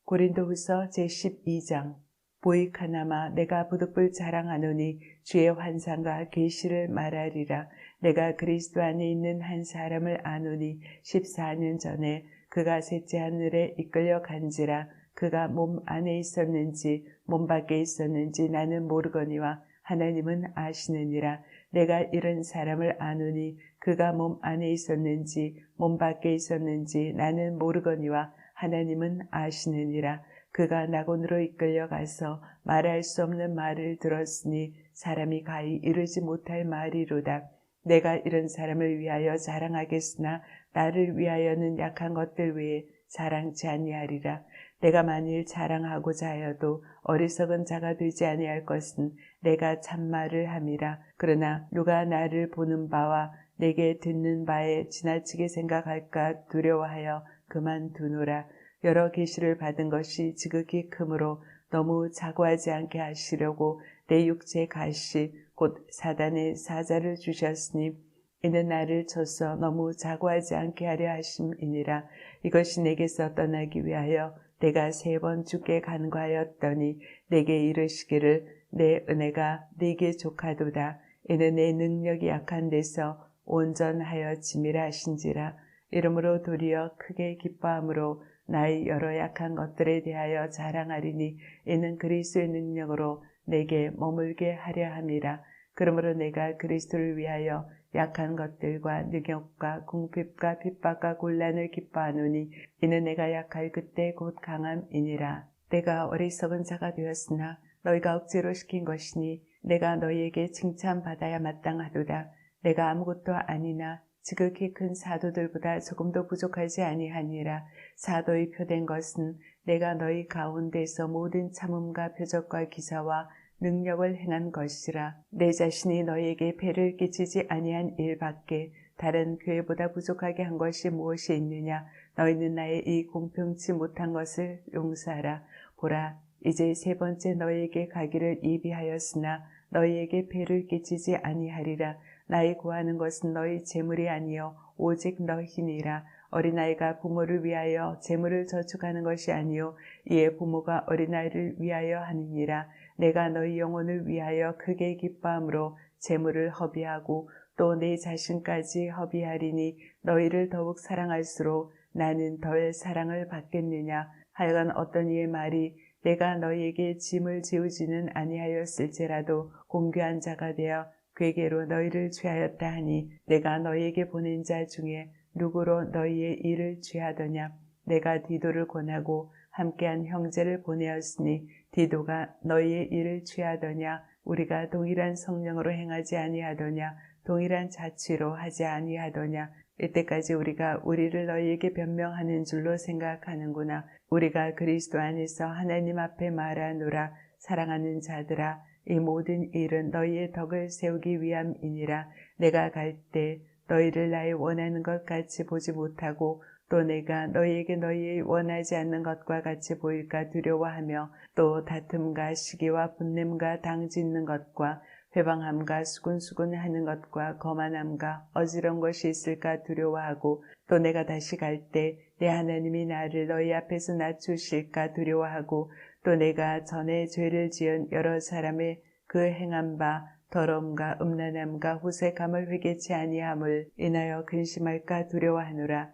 고린도후서 제12장. 보이카나마 내가 부득불 자랑하노니 주의 환상과 계시를 말하리라. 내가 그리스도 안에 있는 한 사람을 아노니 14년 전에 그가 셋째 하늘에 이끌려 간지라. 그가 몸 안에 있었는지 몸 밖에 있었는지 나는 모르거니와 하나님은 아시느니라. 내가 이런 사람을 아노니 그가 몸 안에 있었는지 몸 밖에 있었는지 나는 모르거니와 하나님은 아시느니라. 그가 낙원으로 이끌려 가서 말할 수 없는 말을 들었으니 사람이 가히 이르지 못할 말이로다. 내가 이런 사람을 위하여 자랑하겠으나 나를 위하여는 약한 것들 외에 자랑치 아니하리라. 내가 만일 자랑하고자 하여도 어리석은 자가 되지 아니할 것은 내가 참말을 함이라. 그러나 누가 나를 보는 바와 내게 듣는 바에 지나치게 생각할까 두려워하여 그만두노라. 여러 계시를 받은 것이 지극히 크므로 너무 자고하지 않게 하시려고 내 육체 가시 곧 사단의 사자를 주셨으니 이는 나를 쳐서 너무 자고하지 않게 하려 하심이니라. 이것이 내게서 떠나기 위하여 내가 3번 주께 간구하였더니 내게 이르시기를 내 은혜가 네게 족하도다. 이는 내 능력이 약한 데서 온전하여 짐이라 하신지라. 이러므로 도리어 크게 기뻐함으로 나의 여러 약한 것들에 대하여 자랑하리니 이는 그리스도의 능력으로 내게 머물게 하려 함이라. 그러므로 내가 그리스도를 위하여 약한 것들과 능욕과 궁핍과 핍박과 곤란을 기뻐하노니 이는 내가 약할 그때 곧 강함이니라. 내가 어리석은 자가 되었으나 너희가 억지로 시킨 것이니 내가 너희에게 칭찬받아야 마땅하도다. 내가 아무것도 아니나 지극히 큰 사도들보다 조금도 부족하지 아니하니라. 사도의 표된 것은 내가 너희 가운데서 모든 참음과 표적과 기사와 능력을 행한 것이라. 내 자신이 너희에게 배를 끼치지 아니한 일밖에 다른 교회보다 부족하게 한 것이 무엇이 있느냐. 너희는 나의 이 공평치 못한 것을 용서하라. 보라, 이제 세 번째 너희에게 가기를 이비하였으나 너희에게 배를 끼치지 아니하리라. 나의 구하는 것은 너희 재물이 아니요 오직 너희니라. 어린아이가 부모를 위하여 재물을 저축하는 것이 아니요 이에 부모가 어린아이를 위하여 하느니라. 내가 너희 영혼을 위하여 크게 기뻐함으로 재물을 허비하고 또 내 자신까지 허비하리니 너희를 더욱 사랑할수록 나는 덜 사랑을 받겠느냐. 하여간 어떤 이의 말이 내가 너희에게 짐을 지우지는 아니하였을지라도 공교한 자가 되어 괴계로 너희를 취하였다 하니 내가 너희에게 보낸 자 중에 누구로 너희의 일을 취하더냐. 내가 디도를 권하고 함께한 형제를 보내었으니 디도가 너희의 일을 취하더냐. 우리가 동일한 성령으로 행하지 아니하더냐. 동일한 자취로 하지 아니하더냐. 이때까지 우리가 우리를 너희에게 변명하는 줄로 생각하는구나. 우리가 그리스도 안에서 하나님 앞에 말하노라. 사랑하는 자들아, 이 모든 일은 너희의 덕을 세우기 위함이니라. 내가 갈 때 너희를 나의 원하는 것 같이 보지 못하고 또 내가 너희에게 너희의 원하지 않는 것과 같이 보일까 두려워하며 또 다툼과 시기와 분냄과 당짓는 것과 회방함과 수군수군하는 것과 거만함과 어지러운 것이 있을까 두려워하고 또 내가 다시 갈 때 내 하나님이 나를 너희 앞에서 낮추실까 두려워하고 또 내가 전에 죄를 지은 여러 사람의 그 행한 바 더러움과 음란함과 후색함을 회개치 아니함을 인하여 근심할까 두려워하노라.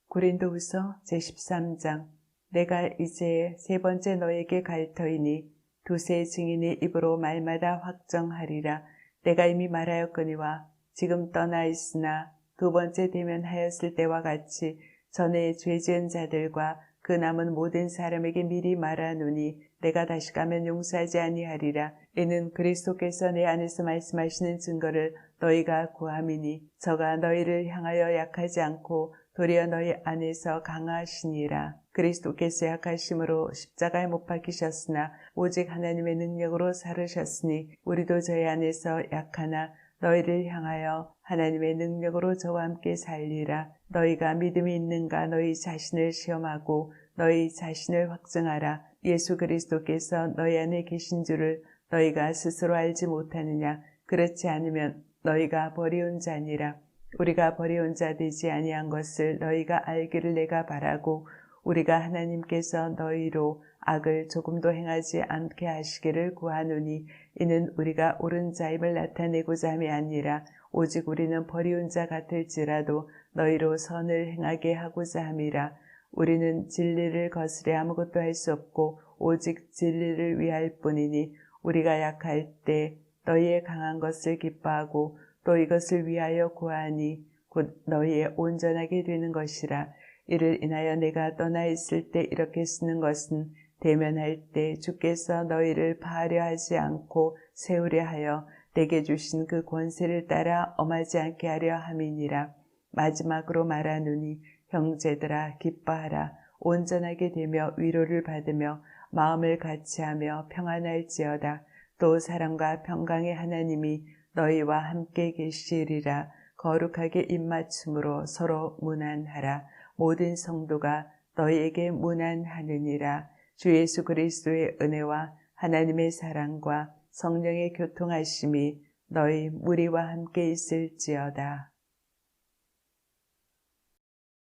고린도후서 제13장. 내가 이제 세 번째 너에게 갈 터이니 두세 증인의 입으로 말마다 확정하리라. 내가 이미 말하였거니와 지금 떠나 있으나 두 번째 대면하였을 때와 같이 전에 죄 지은 자들과 그 남은 모든 사람에게 미리 말하노니 내가 다시 가면 용서하지 아니하리라. 이는 그리스도께서 내 안에서 말씀하시는 증거를 너희가 구함이니 저가 너희를 향하여 약하지 않고 도리어 너희 안에서 강하시니라. 그리스도께서 약하심으로 십자가에 못 박히셨으나 오직 하나님의 능력으로 살으셨으니 우리도 저희 안에서 약하나 너희를 향하여 하나님의 능력으로 저와 함께 살리라. 너희가 믿음이 있는가 너희 자신을 시험하고 너희 자신을 확증하라. 예수 그리스도께서 너희 안에 계신 줄을 너희가 스스로 알지 못하느냐. 그렇지 않으면 너희가 버리운 자니라. 우리가 버리운 자 되지 아니한 것을 너희가 알기를 내가 바라고 우리가 하나님께서 너희로 악을 조금도 행하지 않게 하시기를 구하노니 이는 우리가 옳은 자임을 나타내고자 함이 아니라 오직 우리는 버리운 자 같을지라도 너희로 선을 행하게 하고자 함이라. 우리는 진리를 거스려 아무것도 할 수 없고 오직 진리를 위할 뿐이니 우리가 약할 때 너희의 강한 것을 기뻐하고 또 이것을 위하여 구하니 곧 너희의 온전하게 되는 것이라. 이를 인하여 내가 떠나 있을 때 이렇게 쓰는 것은 대면할 때 주께서 너희를 파하려 하지 않고 세우려 하여 내게 주신 그 권세를 따라 엄하지 않게 하려 함이니라. 마지막으로 말하노니 형제들아 기뻐하라. 온전하게 되며 위로를 받으며 마음을 같이하며 평안할지어다. 또 사랑과 평강의 하나님이 너희와 함께 계시리라. 거룩하게 입맞춤으로 서로 문안하라. 모든 성도가 너희에게 문안하느니라. 주 예수 그리스도의 은혜와 하나님의 사랑과 성령의 교통하심이 너희 무리와 함께 있을지어다.